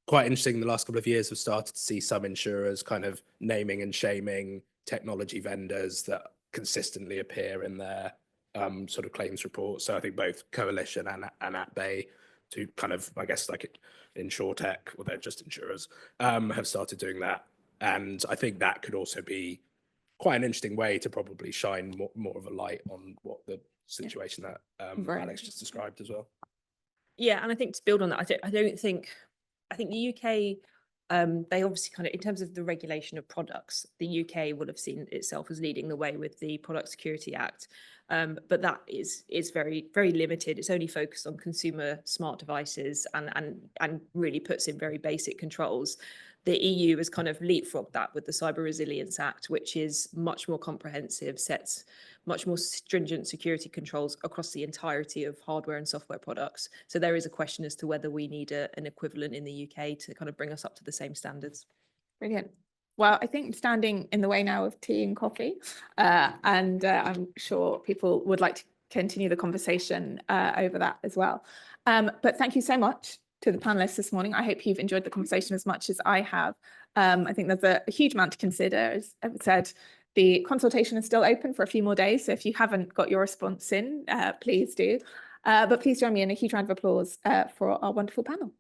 quite interesting. The last couple of years, we've started to see some insurers kind of naming and shaming technology vendors that consistently appear in their sort of claims reports. So I think both Coalition and AtBay, to kind of, I guess, like InsurTech, or they're just insurers, have started doing that. And I think that could also be quite an interesting way to probably shine more of a light on what the situation that Alex just described as well. Yeah, and I think to build on that, I think the UK, they obviously kind of, in terms of the regulation of products, the UK would have seen itself as leading the way with the Product Security Act. But that is very, very limited. It's only focused on consumer smart devices and really puts in very basic controls. The EU has kind of leapfrogged that with the Cyber Resilience Act, which is much more comprehensive, sets much more stringent security controls across the entirety of hardware and software products. So there is a question as to whether we need an equivalent in the UK to kind of bring us up to the same standards. Brilliant. Well, I think I'm standing in the way now of tea and coffee, and I'm sure people would like to continue the conversation over that as well. But thank you so much to the panelists this morning. I hope you've enjoyed the conversation as much as I have. I think there's a huge amount to consider. As I said, the consultation is still open for a few more days, so if you haven't got your response in, please do. But please join me in a huge round of applause for our wonderful panel.